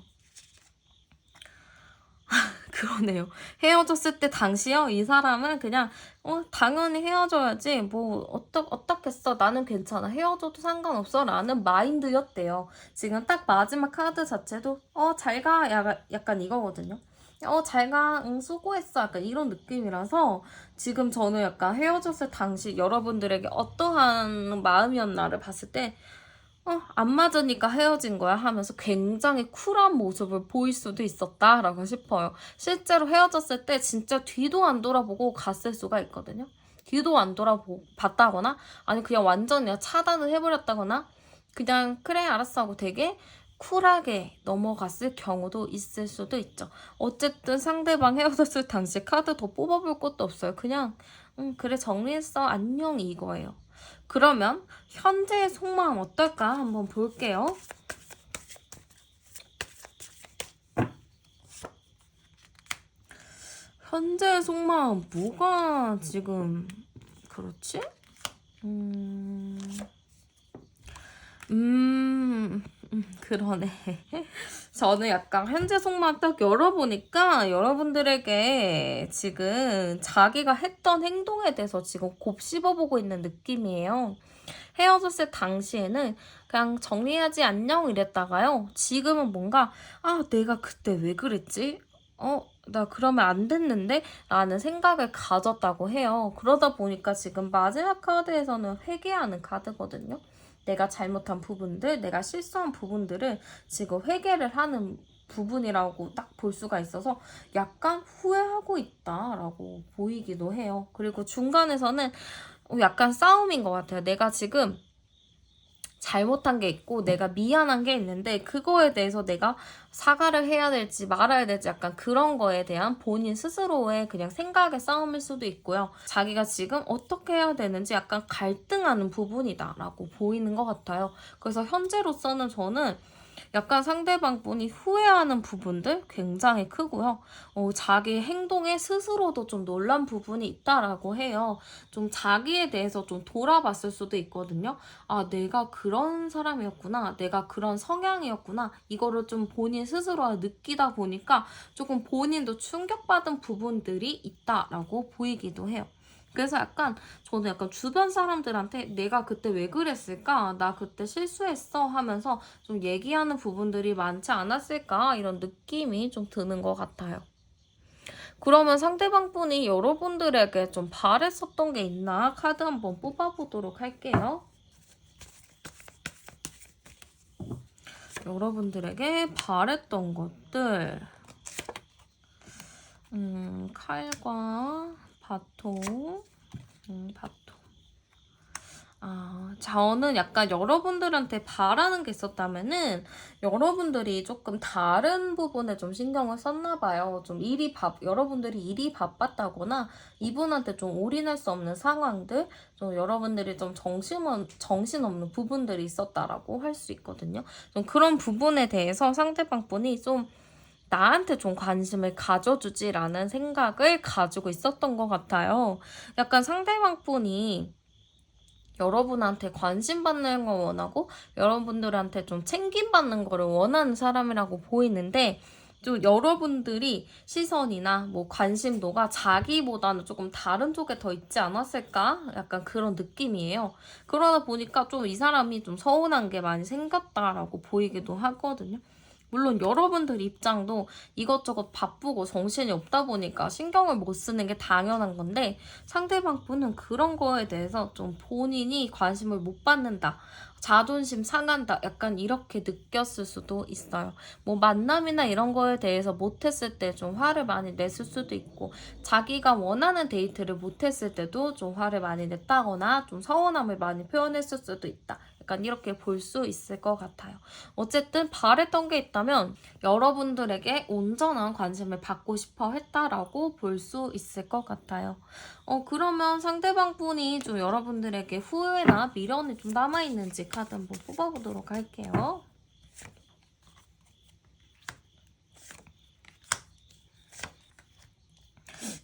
그러네요. 헤어졌을 때 당시요, 이 사람은 그냥, 당연히 헤어져야지. 뭐, 어떻겠어. 나는 괜찮아. 헤어져도 상관없어. 라는 마인드였대요. 지금 딱 마지막 카드 자체도, 잘 가. 약간 이거거든요. 잘 가. 응, 수고했어. 약간 이런 느낌이라서 지금 저는 약간 헤어졌을 당시 여러분들에게 어떠한 마음이었나를 봤을 때 안 맞으니까 헤어진 거야 하면서 굉장히 쿨한 모습을 보일 수도 있었다라고 싶어요. 실제로 헤어졌을 때 진짜 뒤도 안 돌아보고 갔을 수가 있거든요. 뒤도 안 돌아봤다거나 아니 그냥 완전히 차단을 해버렸다거나 그냥 그래 알았어 하고 되게 쿨하게 넘어갔을 경우도 있을 수도 있죠. 어쨌든 상대방 헤어졌을 당시 카드 더 뽑아볼 것도 없어요. 그냥 그래 정리했어 안녕 이거예요. 그러면 현재의 속마음 어떨까 한번 볼게요. 현재의 속마음 뭐가 지금 그렇지? 음, 그러네. 저는 약간 현재 속마음 딱 열어보니까 여러분들에게 지금 자기가 했던 행동에 대해서 지금 곱씹어보고 있는 느낌이에요. 헤어졌을 당시에는 그냥 정리하지 안녕 이랬다가요. 지금은 뭔가 내가 그때 왜 그랬지? 나 그러면 안 됐는데? 라는 생각을 가졌다고 해요. 그러다 보니까 지금 마지막 카드에서는 회개하는 카드거든요. 내가 잘못한 부분들, 내가 실수한 부분들을 지금 회개를 하는 부분이라고 딱 볼 수가 있어서 약간 후회하고 있다라고 보이기도 해요. 그리고 중간에서는 약간 싸움인 것 같아요. 내가 지금 잘못한 게 있고 내가 미안한 게 있는데 그거에 대해서 내가 사과를 해야 될지 말아야 될지 약간 그런 거에 대한 본인 스스로의 그냥 생각의 싸움일 수도 있고요. 자기가 지금 어떻게 해야 되는지 약간 갈등하는 부분이다라고 보이는 것 같아요. 그래서 현재로서는 저는 약간 상대방 분이 후회하는 부분들 굉장히 크고요. 자기 행동에 스스로도 좀 놀란 부분이 있다라고 해요. 좀 자기에 대해서 좀 돌아봤을 수도 있거든요. 아, 내가 그런 사람이었구나. 내가 그런 성향이었구나. 이거를 좀 본인 스스로 느끼다 보니까 조금 본인도 충격받은 부분들이 있다라고 보이기도 해요. 그래서 저는 약간 주변 사람들한테 내가 그때 왜 그랬을까? 나 그때 실수했어 하면서 좀 얘기하는 부분들이 많지 않았을까? 이런 느낌이 좀 드는 것 같아요. 그러면 상대방 분이 여러분들에게 좀 바랬었던 게 있나? 카드 한번 뽑아보도록 할게요. 여러분들에게 바랬던 것들. 칼과 바통. 바통. 저는 약간 여러분들한테 바라는 게 있었다면은 여러분들이 조금 다른 부분에 좀 신경을 썼나 봐요. 좀 여러분들이 일이 바빴다거나 이분한테 좀 올인할 수 없는 상황들, 좀 여러분들이 좀 정신없는 부분들이 있었다라고 할 수 있거든요. 좀 그런 부분에 대해서 상대방 분이 좀 나한테 좀 관심을 가져주지라는 생각을 가지고 있었던 것 같아요. 약간 상대방 분이 여러분한테 관심 받는 걸 원하고 여러분들한테 좀 챙김받는 거를 원하는 사람이라고 보이는데 좀 여러분들이 시선이나 뭐 관심도가 자기보다는 조금 다른 쪽에 더 있지 않았을까? 약간 그런 느낌이에요. 그러다 보니까 좀 이 사람이 좀 서운한 게 많이 생겼다라고 보이기도 하거든요. 물론 여러분들 입장도 이것저것 바쁘고 정신이 없다 보니까 신경을 못 쓰는 게 당연한 건데 상대방 분은 그런 거에 대해서 좀 본인이 관심을 못 받는다. 자존심 상한다. 약간 이렇게 느꼈을 수도 있어요. 뭐 만남이나 이런 거에 대해서 못했을 때 좀 화를 많이 냈을 수도 있고 자기가 원하는 데이트를 못했을 때도 좀 화를 많이 냈다거나 좀 서운함을 많이 표현했을 수도 있다. 약간 이렇게 볼 수 있을 것 같아요. 어쨌든 바랬던 게 있다면 여러분들에게 온전한 관심을 받고 싶어 했다라고 볼 수 있을 것 같아요. 그러면 상대방 분이 좀 여러분들에게 후회나 미련이 좀 남아있는지 카드 한번 뽑아보도록 할게요.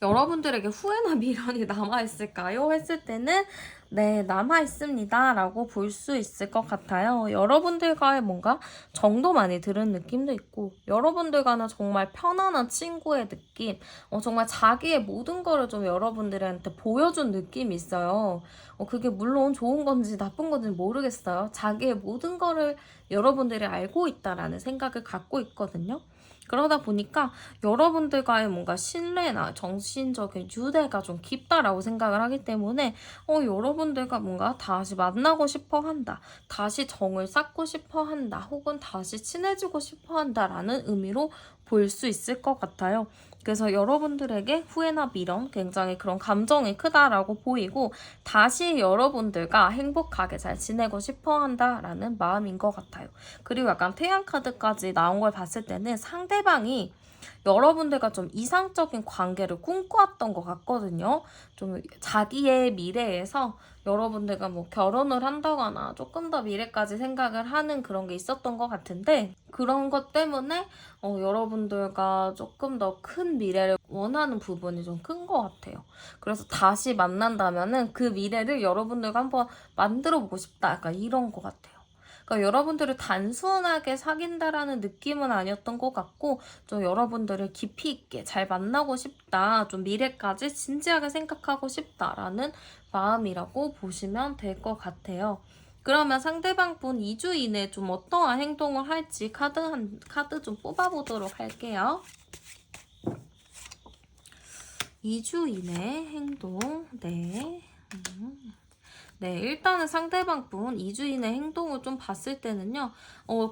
여러분들에게 후회나 미련이 남아있을까요? 했을 때는 네, 남아있습니다. 라고 볼 수 있을 것 같아요. 여러분들과의 뭔가 정도 많이 들은 느낌도 있고 여러분들과는 정말 편안한 친구의 느낌, 정말 자기의 모든 거를 좀 여러분들한테 보여준 느낌이 있어요. 그게 물론 좋은 건지 나쁜 건지 모르겠어요. 자기의 모든 거를 여러분들이 알고 있다라는 생각을 갖고 있거든요. 그러다 보니까 여러분들과의 뭔가 신뢰나 정신적인 유대가 좀 깊다라고 생각을 하기 때문에 여러분들과 뭔가 다시 만나고 싶어 한다. 다시 정을 쌓고 싶어 한다. 혹은 다시 친해지고 싶어 한다라는 의미로 볼 수 있을 것 같아요. 그래서 여러분들에게 후회나 미련, 굉장히 그런 감정이 크다라고 보이고 다시 여러분들과 행복하게 잘 지내고 싶어 한다라는 마음인 것 같아요. 그리고 약간 태양 카드까지 나온 걸 봤을 때는 상대방이 여러분들과 좀 이상적인 관계를 꿈꿔왔던 것 같거든요. 좀 자기의 미래에서 여러분들과 뭐 결혼을 한다거나 조금 더 미래까지 생각을 하는 그런 게 있었던 것 같은데 그런 것 때문에 여러분들과 조금 더 큰 미래를 원하는 부분이 좀 큰 것 같아요. 그래서 다시 만난다면은 그 미래를 여러분들과 한번 만들어 보고 싶다. 약간 이런 것 같아요. 그러니까 여러분들을 단순하게 사귄다라는 느낌은 아니었던 것 같고 좀 여러분들을 깊이 있게 잘 만나고 싶다. 좀 미래까지 진지하게 생각하고 싶다라는 마음이라고 보시면 될 것 같아요. 그러면 상대방 분 2주 이내에 좀 어떠한 행동을 할지 카드 좀 뽑아보도록 할게요. 2주 이내 행동, 네. 네, 일단은 상대방 분 이주인의 행동을 좀 봤을 때는요,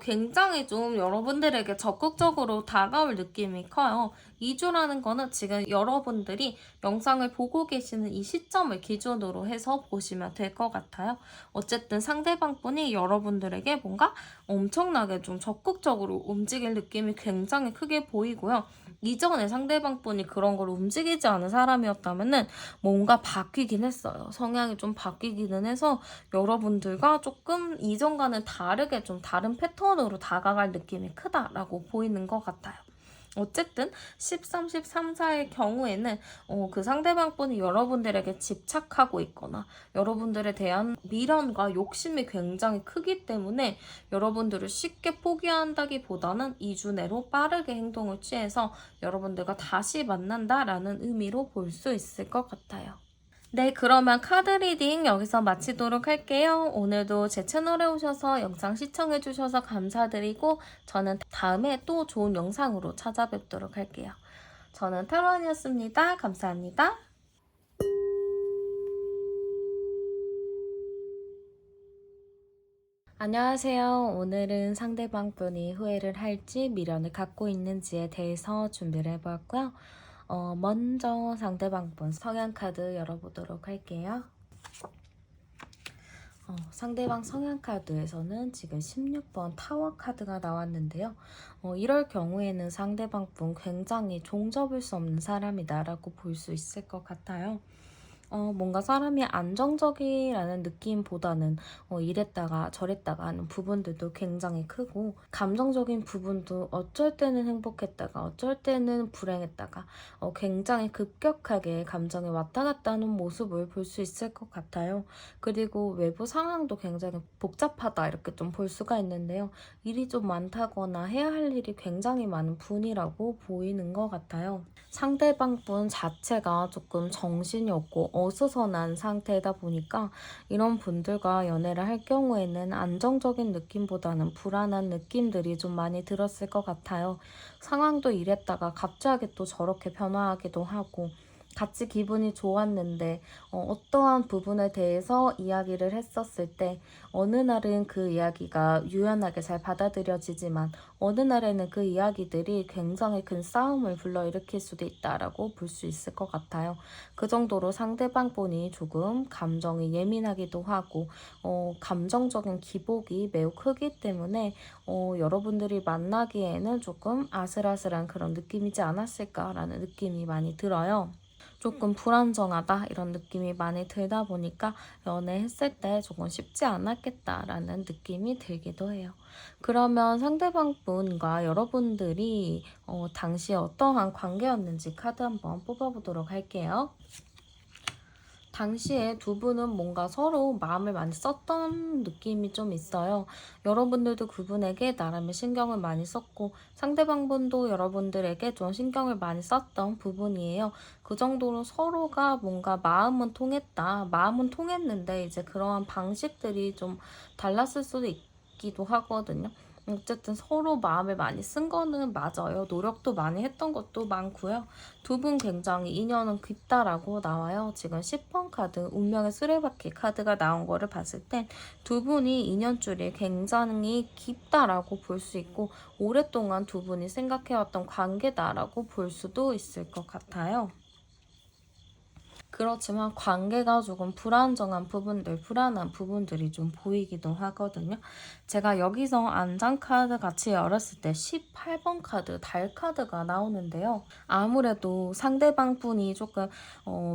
굉장히 좀 여러분들에게 적극적으로 다가올 느낌이 커요. 이주라는 거는 지금 여러분들이 영상을 보고 계시는 이 시점을 기준으로 해서 보시면 될 것 같아요. 어쨌든 상대방 분이 여러분들에게 뭔가 엄청나게 좀 적극적으로 움직일 느낌이 굉장히 크게 보이고요. 이전에 상대방 분이 그런 걸 움직이지 않은 사람이었다면은 뭔가 바뀌긴 했어요. 성향이 좀 바뀌기는 해서 여러분들과 조금 이전과는 다르게 좀 다른 패턴으로 다가갈 느낌이 크다라고 보이는 것 같아요. 어쨌든 13, 13, 4의 경우에는 그 상대방 분이 여러분들에게 집착하고 있거나 여러분들에 대한 미련과 욕심이 굉장히 크기 때문에 여러분들을 쉽게 포기한다기보다는 2주 내로 빠르게 행동을 취해서 여러분들과 다시 만난다라는 의미로 볼 수 있을 것 같아요. 네, 그러면 카드 리딩 여기서 마치도록 할게요. 오늘도 제 채널에 오셔서 영상 시청해주셔서 감사드리고 저는 다음에 또 좋은 영상으로 찾아뵙도록 할게요. 저는 타로안이었습니다. 감사합니다. 안녕하세요. 오늘은 상대방 분이 후회를 할지 미련을 갖고 있는지에 대해서 준비를 해보았고요. 먼저 상대방 분 성향 카드 열어보도록 할게요. 상대방 성향 카드에서는 지금 16번 타워 카드가 나왔는데요. 이럴 경우에는 상대방 분 굉장히 종접을 수 없는 사람이다라고 볼 수 있을 것 같아요. 뭔가 사람이 안정적이라는 느낌보다는 이랬다가 저랬다가 하는 부분들도 굉장히 크고 감정적인 부분도 어쩔 때는 행복했다가 어쩔 때는 불행했다가 굉장히 급격하게 감정이 왔다 갔다 하는 모습을 볼 수 있을 것 같아요. 그리고 외부 상황도 굉장히 복잡하다 이렇게 좀 볼 수가 있는데요. 일이 좀 많다거나 해야 할 일이 굉장히 많은 분이라고 보이는 것 같아요. 상대방 분 자체가 조금 정신이 없고 어수선한 상태다 보니까 이런 분들과 연애를 할 경우에는 안정적인 느낌보다는 불안한 느낌들이 좀 많이 들었을 것 같아요. 상황도 이랬다가 갑자기 또 저렇게 변화하기도 하고 같이 기분이 좋았는데 어떠한 부분에 대해서 이야기를 했었을 때 어느 날은 그 이야기가 유연하게 잘 받아들여지지만 어느 날에는 그 이야기들이 굉장히 큰 싸움을 불러일으킬 수도 있다라고 볼 수 있을 것 같아요. 그 정도로 상대방 분이 조금 감정이 예민하기도 하고 감정적인 기복이 매우 크기 때문에 여러분들이 만나기에는 조금 아슬아슬한 그런 느낌이지 않았을까라는 느낌이 많이 들어요. 조금 불안정하다 이런 느낌이 많이 들다 보니까 연애했을 때 조금 쉽지 않았겠다라는 느낌이 들기도 해요. 그러면 상대방 분과 여러분들이 당시 어떠한 관계였는지 카드 한번 뽑아보도록 할게요. 당시에 두 분은 뭔가 서로 마음을 많이 썼던 느낌이 좀 있어요. 여러분들도 그분에게 나름의 신경을 많이 썼고 상대방 분도 여러분들에게 좀 신경을 많이 썼던 부분이에요. 그 정도로 서로가 뭔가 마음은 통했다. 마음은 통했는데 이제 그러한 방식들이 좀 달랐을 수도 있기도 하거든요. 어쨌든 서로 마음을 많이 쓴 거는 맞아요. 노력도 많이 했던 것도 많고요. 두 분 굉장히 인연은 깊다라고 나와요. 지금 10번 카드, 운명의 수레바퀴 카드가 나온 거를 봤을 땐 두 분이 인연줄이 굉장히 깊다라고 볼 수 있고 오랫동안 두 분이 생각해왔던 관계다라고 볼 수도 있을 것 같아요. 그렇지만 관계가 조금 불안정한 부분들, 불안한 부분들이 좀 보이기도 하거든요. 제가 여기서 안장 카드 같이 열었을 때 18번 카드, 달 카드가 나오는데요. 아무래도 상대방 분이 조금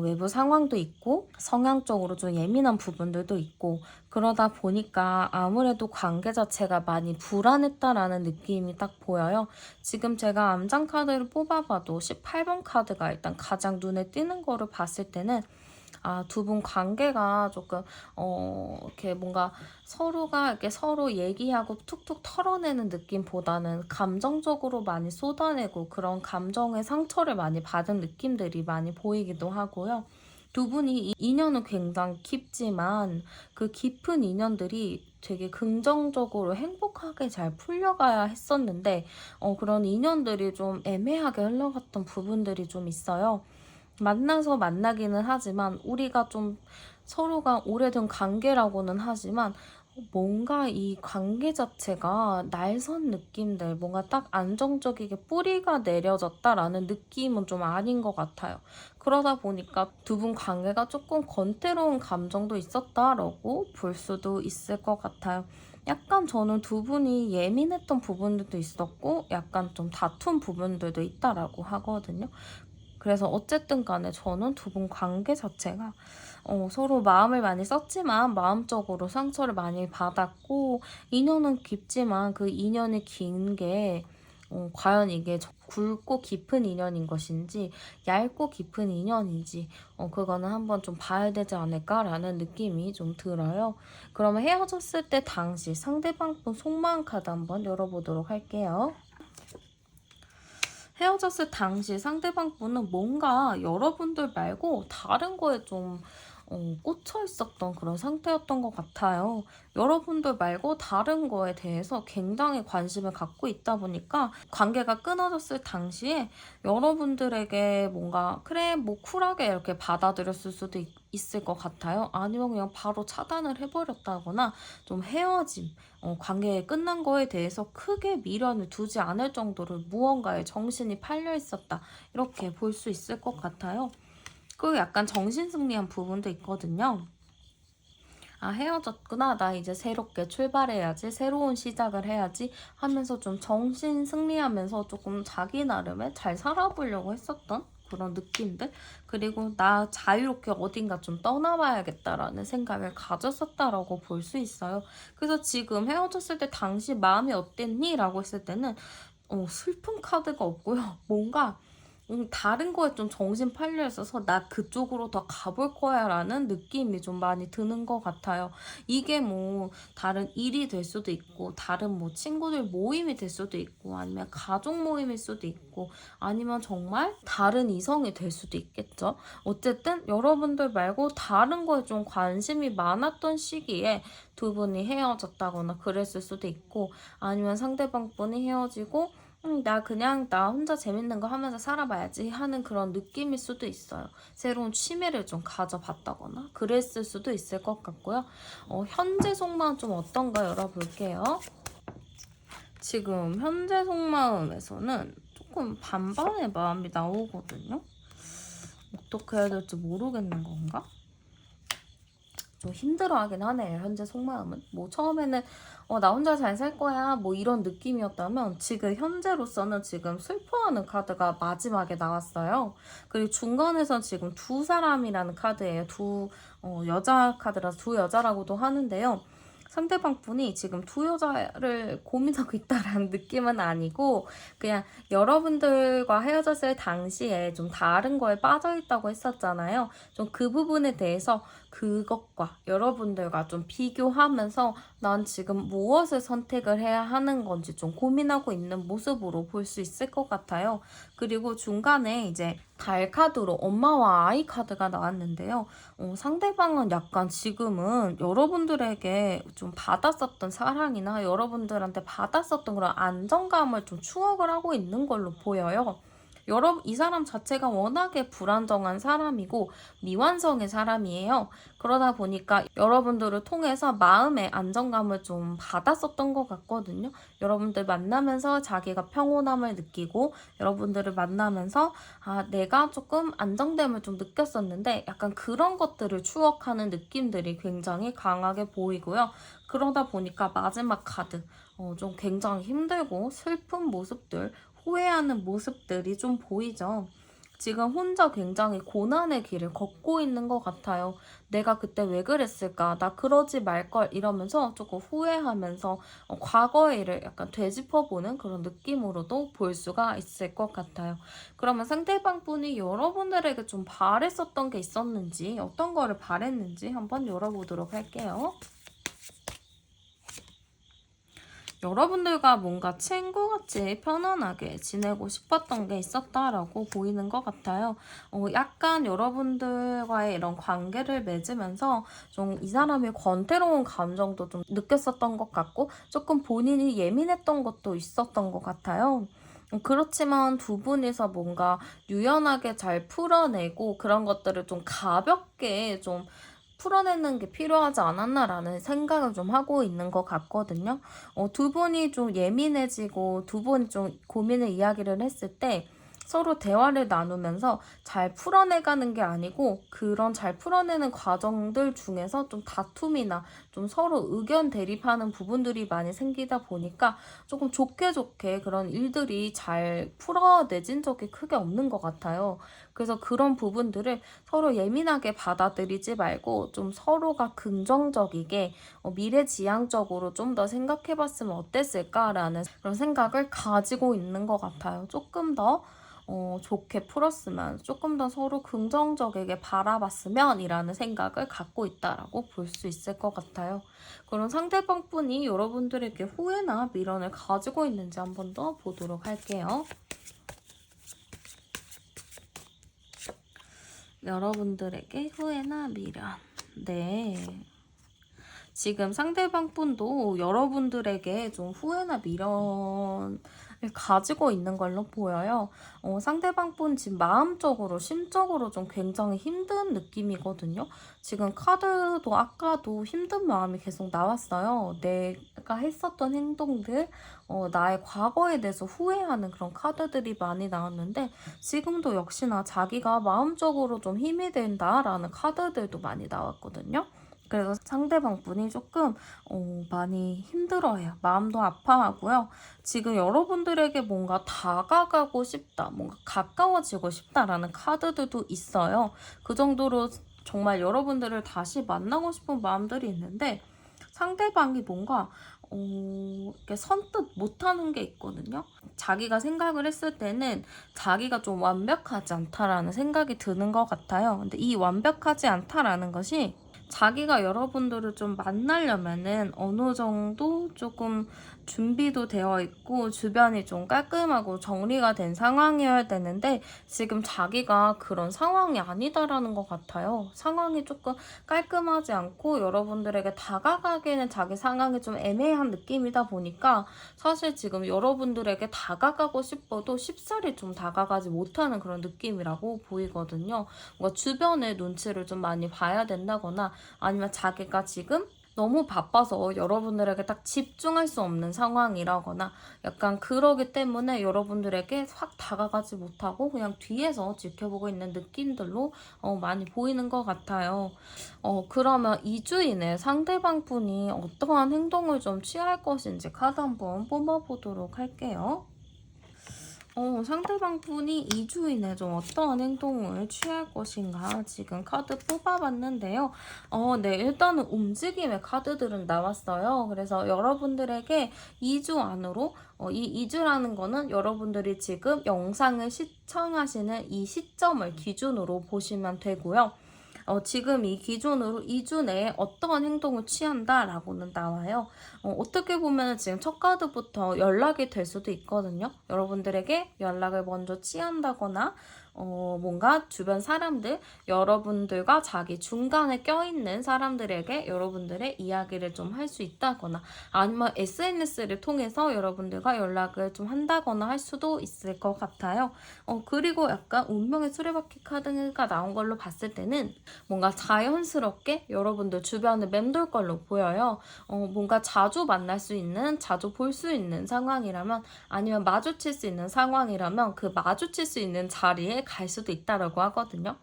외부 상황도 있고 성향적으로 좀 예민한 부분들도 있고 그러다 보니까 아무래도 관계 자체가 많이 불안했다라는 느낌이 딱 보여요. 지금 제가 암장 카드를 뽑아봐도 18번 카드가 일단 가장 눈에 띄는 거를 봤을 때는 두 분 관계가 조금 이렇게 뭔가 서로가 이렇게 서로 얘기하고 툭툭 털어내는 느낌보다는 감정적으로 많이 쏟아내고 그런 감정의 상처를 많이 받은 느낌들이 많이 보이기도 하고요. 두 분이 인연은 굉장히 깊지만 그 깊은 인연들이 되게 긍정적으로 행복하게 잘 풀려가야 했었는데 그런 인연들이 좀 애매하게 흘러갔던 부분들이 좀 있어요. 만나서 만나기는 하지만 우리가 좀 서로가 오래된 관계라고는 하지만 뭔가 이 관계 자체가 날선 느낌들, 뭔가 딱 안정적이게 뿌리가 내려졌다라는 느낌은 좀 아닌 것 같아요. 그러다 보니까 두 분 관계가 조금 건태로운 감정도 있었다라고 볼 수도 있을 것 같아요. 약간 저는 두 분이 예민했던 부분들도 있었고 약간 좀 다툰 부분들도 있다라고 하거든요. 그래서 어쨌든 간에 저는 두 분 관계 자체가 서로 마음을 많이 썼지만 마음적으로 상처를 많이 받았고, 인연은 깊지만 그 인연이 긴 게 과연 이게 굵고 깊은 인연인 것인지 얇고 깊은 인연인지 그거는 한번 좀 봐야 되지 않을까라는 느낌이 좀 들어요. 그러면 헤어졌을 때 당시 상대방 분 속마음 카드 한번 열어보도록 할게요. 헤어졌을 당시 상대방 분은 뭔가 여러분들 말고 다른 거에 좀 꽂혀 있었던 그런 상태였던 것 같아요. 여러분들 말고 다른 거에 대해서 굉장히 관심을 갖고 있다 보니까 관계가 끊어졌을 당시에 여러분들에게 뭔가 그래 뭐 쿨하게 이렇게 받아들였을 수도 있을 것 같아요. 아니면 그냥 바로 차단을 해버렸다거나 좀 헤어짐, 관계 끝난 거에 대해서 크게 미련을 두지 않을 정도로 무언가에 정신이 팔려 있었다. 이렇게 볼 수 있을 것 같아요. 그 약간 정신승리한 부분도 있거든요. 아, 헤어졌구나. 나 이제 새롭게 출발해야지. 새로운 시작을 해야지. 하면서 좀 정신 승리하면서 조금 자기 나름의 잘 살아보려고 했었던 그런 느낌들. 그리고 나 자유롭게 어딘가 좀 떠나봐야겠다라는 생각을 가졌었다라고 볼 수 있어요. 그래서 지금 헤어졌을 때 당시 마음이 어땠니? 라고 했을 때는 슬픈 카드가 없고요. 뭔가 다른 거에 좀 정신 팔려 있어서 나 그쪽으로 더 가볼 거야 라는 느낌이 좀 많이 드는 것 같아요. 이게 뭐 다른 일이 될 수도 있고 다른 뭐 친구들 모임이 될 수도 있고 아니면 가족 모임일 수도 있고 아니면 정말 다른 이성이 될 수도 있겠죠. 어쨌든 여러분들 말고 다른 거에 좀 관심이 많았던 시기에 두 분이 헤어졌다거나 그랬을 수도 있고 아니면 상대방 분이 헤어지고 나 그냥 나 혼자 재밌는 거 하면서 살아봐야지 하는 그런 느낌일 수도 있어요. 새로운 취미를 좀 가져봤다거나 그랬을 수도 있을 것 같고요. 현재 속마음 좀 어떤가 열어볼게요. 지금 현재 속마음에서는 조금 반반의 마음이 나오거든요. 어떻게 해야 될지 모르겠는 건가? 좀 힘들어하긴 하네요. 현재 속마음은. 뭐 처음에는 나 혼자 잘 살 거야 뭐 이런 느낌이었다면 지금 현재로서는 지금 슬퍼하는 카드가 마지막에 나왔어요. 그리고 중간에선 지금 두 사람이라는 카드예요. 두 여자 카드라서 두 여자라고도 하는데요. 상대방 분이 지금 두 여자를 고민하고 있다라는 느낌은 아니고 그냥 여러분들과 헤어졌을 당시에 좀 다른 거에 빠져있다고 했었잖아요. 좀 그 부분에 대해서 그것과 여러분들과 좀 비교하면서 난 지금 무엇을 선택을 해야 하는 건지 좀 고민하고 있는 모습으로 볼 수 있을 것 같아요. 그리고 중간에 이제 달 카드로 엄마와 아이 카드가 나왔는데요. 상대방은 약간 지금은 여러분들에게 좀 받았었던 사랑이나 여러분들한테 받았었던 그런 안정감을 좀 추억을 하고 있는 걸로 보여요. 이 사람 자체가 워낙에 불안정한 사람이고 미완성의 사람이에요. 그러다 보니까 여러분들을 통해서 마음의 안정감을 좀 받았었던 것 같거든요. 여러분들 만나면서 자기가 평온함을 느끼고 여러분들을 만나면서 내가 조금 안정됨을 좀 느꼈었는데 약간 그런 것들을 추억하는 느낌들이 굉장히 강하게 보이고요. 그러다 보니까 마지막 카드 좀 굉장히 힘들고 슬픈 모습들 후회하는 모습들이 좀 보이죠. 지금 혼자 굉장히 고난의 길을 걷고 있는 것 같아요. 내가 그때 왜 그랬을까? 나 그러지 말걸 이러면서 조금 후회하면서 과거의 일을 약간 되짚어보는 그런 느낌으로도 볼 수가 있을 것 같아요. 그러면 상대방 분이 여러분들에게 좀 바랬었던 게 있었는지 어떤 거를 바랬는지 한번 열어보도록 할게요. 여러분들과 뭔가 친구같이 편안하게 지내고 싶었던 게 있었다라고 보이는 것 같아요. 약간 여러분들과의 이런 관계를 맺으면서 좀 이 사람의 권태로운 감정도 좀 느꼈었던 것 같고 조금 본인이 예민했던 것도 있었던 것 같아요. 그렇지만 두 분이서 뭔가 유연하게 잘 풀어내고 그런 것들을 좀 가볍게 좀 풀어내는 게 필요하지 않았나라는 생각을 좀 하고 있는 것 같거든요. 두 분이 좀 예민해지고 두 분이 좀 고민을 이야기를 했을 때 서로 대화를 나누면서 잘 풀어내가는 게 아니고 그런 잘 풀어내는 과정들 중에서 좀 다툼이나 좀 서로 의견 대립하는 부분들이 많이 생기다 보니까 조금 좋게 좋게 그런 일들이 잘 풀어내진 적이 크게 없는 것 같아요. 그래서 그런 부분들을 서로 예민하게 받아들이지 말고 좀 서로가 긍정적이게 미래지향적으로 좀 더 생각해 봤으면 어땠을까라는 그런 생각을 가지고 있는 것 같아요. 조금 더 좋게 풀었으면, 조금 더 서로 긍정적이게 바라봤으면 이라는 생각을 갖고 있다라고 볼 수 있을 것 같아요. 그럼 상대방 분이 여러분들에게 후회나 미련을 가지고 있는지 한번 더 보도록 할게요. 여러분들에게 후회나 미련. 네. 지금 상대방 분도 여러분들에게 좀 후회나 미련을 가지고 있는 걸로 보여요. 상대방 분 지금 마음적으로, 심적으로 좀 굉장히 힘든 느낌이거든요. 지금 카드도 아까도 힘든 마음이 계속 나왔어요. 내가 했었던 행동들, 나의 과거에 대해서 후회하는 그런 카드들이 많이 나왔는데 지금도 역시나 자기가 마음적으로 좀 힘이 된다라는 카드들도 많이 나왔거든요. 그래서 상대방 분이 조금 많이 힘들어해요. 마음도 아파하고요. 지금 여러분들에게 뭔가 다가가고 싶다, 뭔가 가까워지고 싶다라는 카드들도 있어요. 그 정도로 정말 여러분들을 다시 만나고 싶은 마음들이 있는데 상대방이 뭔가 이렇게 선뜻 못하는 게 있거든요. 자기가 생각을 했을 때는 자기가 좀 완벽하지 않다라는 생각이 드는 것 같아요. 근데 이 완벽하지 않다라는 것이 자기가 여러분들을 좀 만나려면은 어느 정도 조금 준비도 되어 있고 주변이 좀 깔끔하고 정리가 된 상황이어야 되는데 지금 자기가 그런 상황이 아니다라는 것 같아요. 상황이 조금 깔끔하지 않고 여러분들에게 다가가기에는 자기 상황이 좀 애매한 느낌이다 보니까 사실 지금 여러분들에게 다가가고 싶어도 쉽사리 좀 다가가지 못하는 그런 느낌이라고 보이거든요. 뭔가 주변의 눈치를 좀 많이 봐야 된다거나 아니면 자기가 지금 너무 바빠서 여러분들에게 딱 집중할 수 없는 상황이라거나 약간 그러기 때문에 여러분들에게 확 다가가지 못하고 그냥 뒤에서 지켜보고 있는 느낌들로 많이 보이는 것 같아요. 그러면 2주 이내 상대방 분이 어떠한 행동을 좀 취할 것인지 카드 한번 뽑아보도록 할게요. 상대방 분이 2주 이내 좀 어떠한 행동을 취할 것인가 지금 카드 뽑아봤는데요. 네, 일단은 움직임의 카드들은 나왔어요. 그래서 여러분들에게 2주 안으로 이 2주라는 거는 여러분들이 지금 영상을 시청하시는 이 시점을 기준으로 보시면 되고요. 지금 이 기준으로 2주 내에 어떠한 행동을 취한다라고는 나와요. 어떻게 보면 지금 첫 카드부터 연락이 될 수도 있거든요. 여러분들에게 연락을 먼저 취한다거나 뭔가 주변 사람들, 여러분들과 자기 중간에 껴있는 사람들에게 여러분들의 이야기를 좀 할 수 있다거나 아니면 SNS를 통해서 여러분들과 연락을 좀 한다거나 할 수도 있을 것 같아요. 그리고 약간 운명의 수레바퀴 카드가 나온 걸로 봤을 때는 뭔가 자연스럽게 여러분들 주변을 맴돌 걸로 보여요. 뭔가 자주 만날 수 있는, 자주 볼 수 있는 상황이라면 아니면 마주칠 수 있는 상황이라면 그 마주칠 수 있는 자리에 갈 수도 있다라고 하거든요.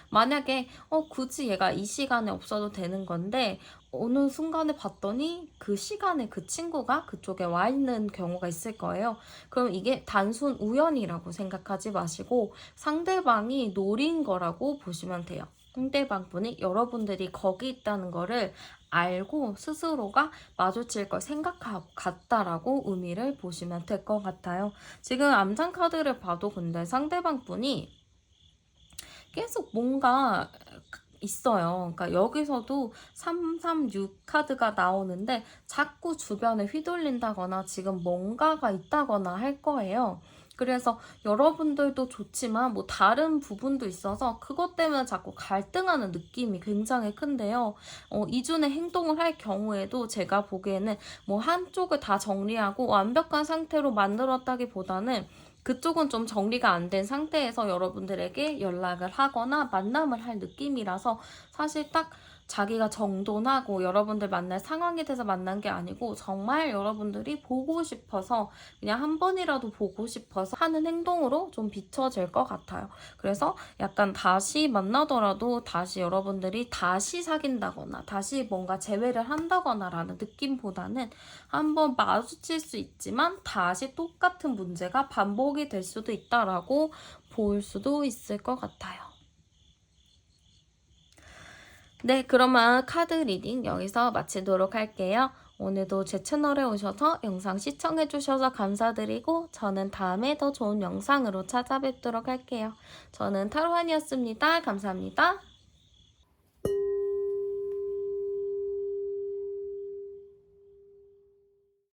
만약에 굳이 얘가 이 시간에 없어도 되는 건데 어느 순간에 봤더니 그 시간에 그 친구가 그쪽에 와 있는 경우가 있을 거예요. 그럼 이게 단순 우연이라고 생각하지 마시고 상대방이 노린 거라고 보시면 돼요. 상대방 분이 여러분들이 거기 있다는 거를 알고 스스로가 마주칠 걸 생각하고 갔다라고 의미를 보시면 될 것 같아요. 지금 암장 카드를 봐도 근데 상대방 분이 계속 뭔가 있어요. 그러니까 여기서도 336 카드가 나오는데 자꾸 주변에 휘둘린다거나 지금 뭔가가 있다거나 할 거예요. 그래서 여러분들도 좋지만 뭐 다른 부분도 있어서 그것 때문에 자꾸 갈등하는 느낌이 굉장히 큰데요. 이준의 행동을 할 경우에도 제가 보기에는 뭐 한쪽을 다 정리하고 완벽한 상태로 만들었다기보다는 그쪽은 좀 정리가 안 된 상태에서 여러분들에게 연락을 하거나 만남을 할 느낌이라서 사실 딱 자기가 정돈하고 여러분들 만날 상황이 돼서 만난 게 아니고 정말 여러분들이 보고 싶어서 그냥 한 번이라도 보고 싶어서 하는 행동으로 좀 비춰질 것 같아요. 그래서 약간 다시 만나더라도 다시 여러분들이 다시 사귄다거나 다시 뭔가 재회를 한다거나 라는 느낌보다는 한번 마주칠 수 있지만 다시 똑같은 문제가 반복이 될 수도 있다라고 볼 수도 있을 것 같아요. 네, 그러면 카드 리딩 여기서 마치도록 할게요. 오늘도 제 채널에 오셔서 영상 시청해주셔서 감사드리고 저는 다음에 더 좋은 영상으로 찾아뵙도록 할게요. 저는 타로한이었습니다. 감사합니다.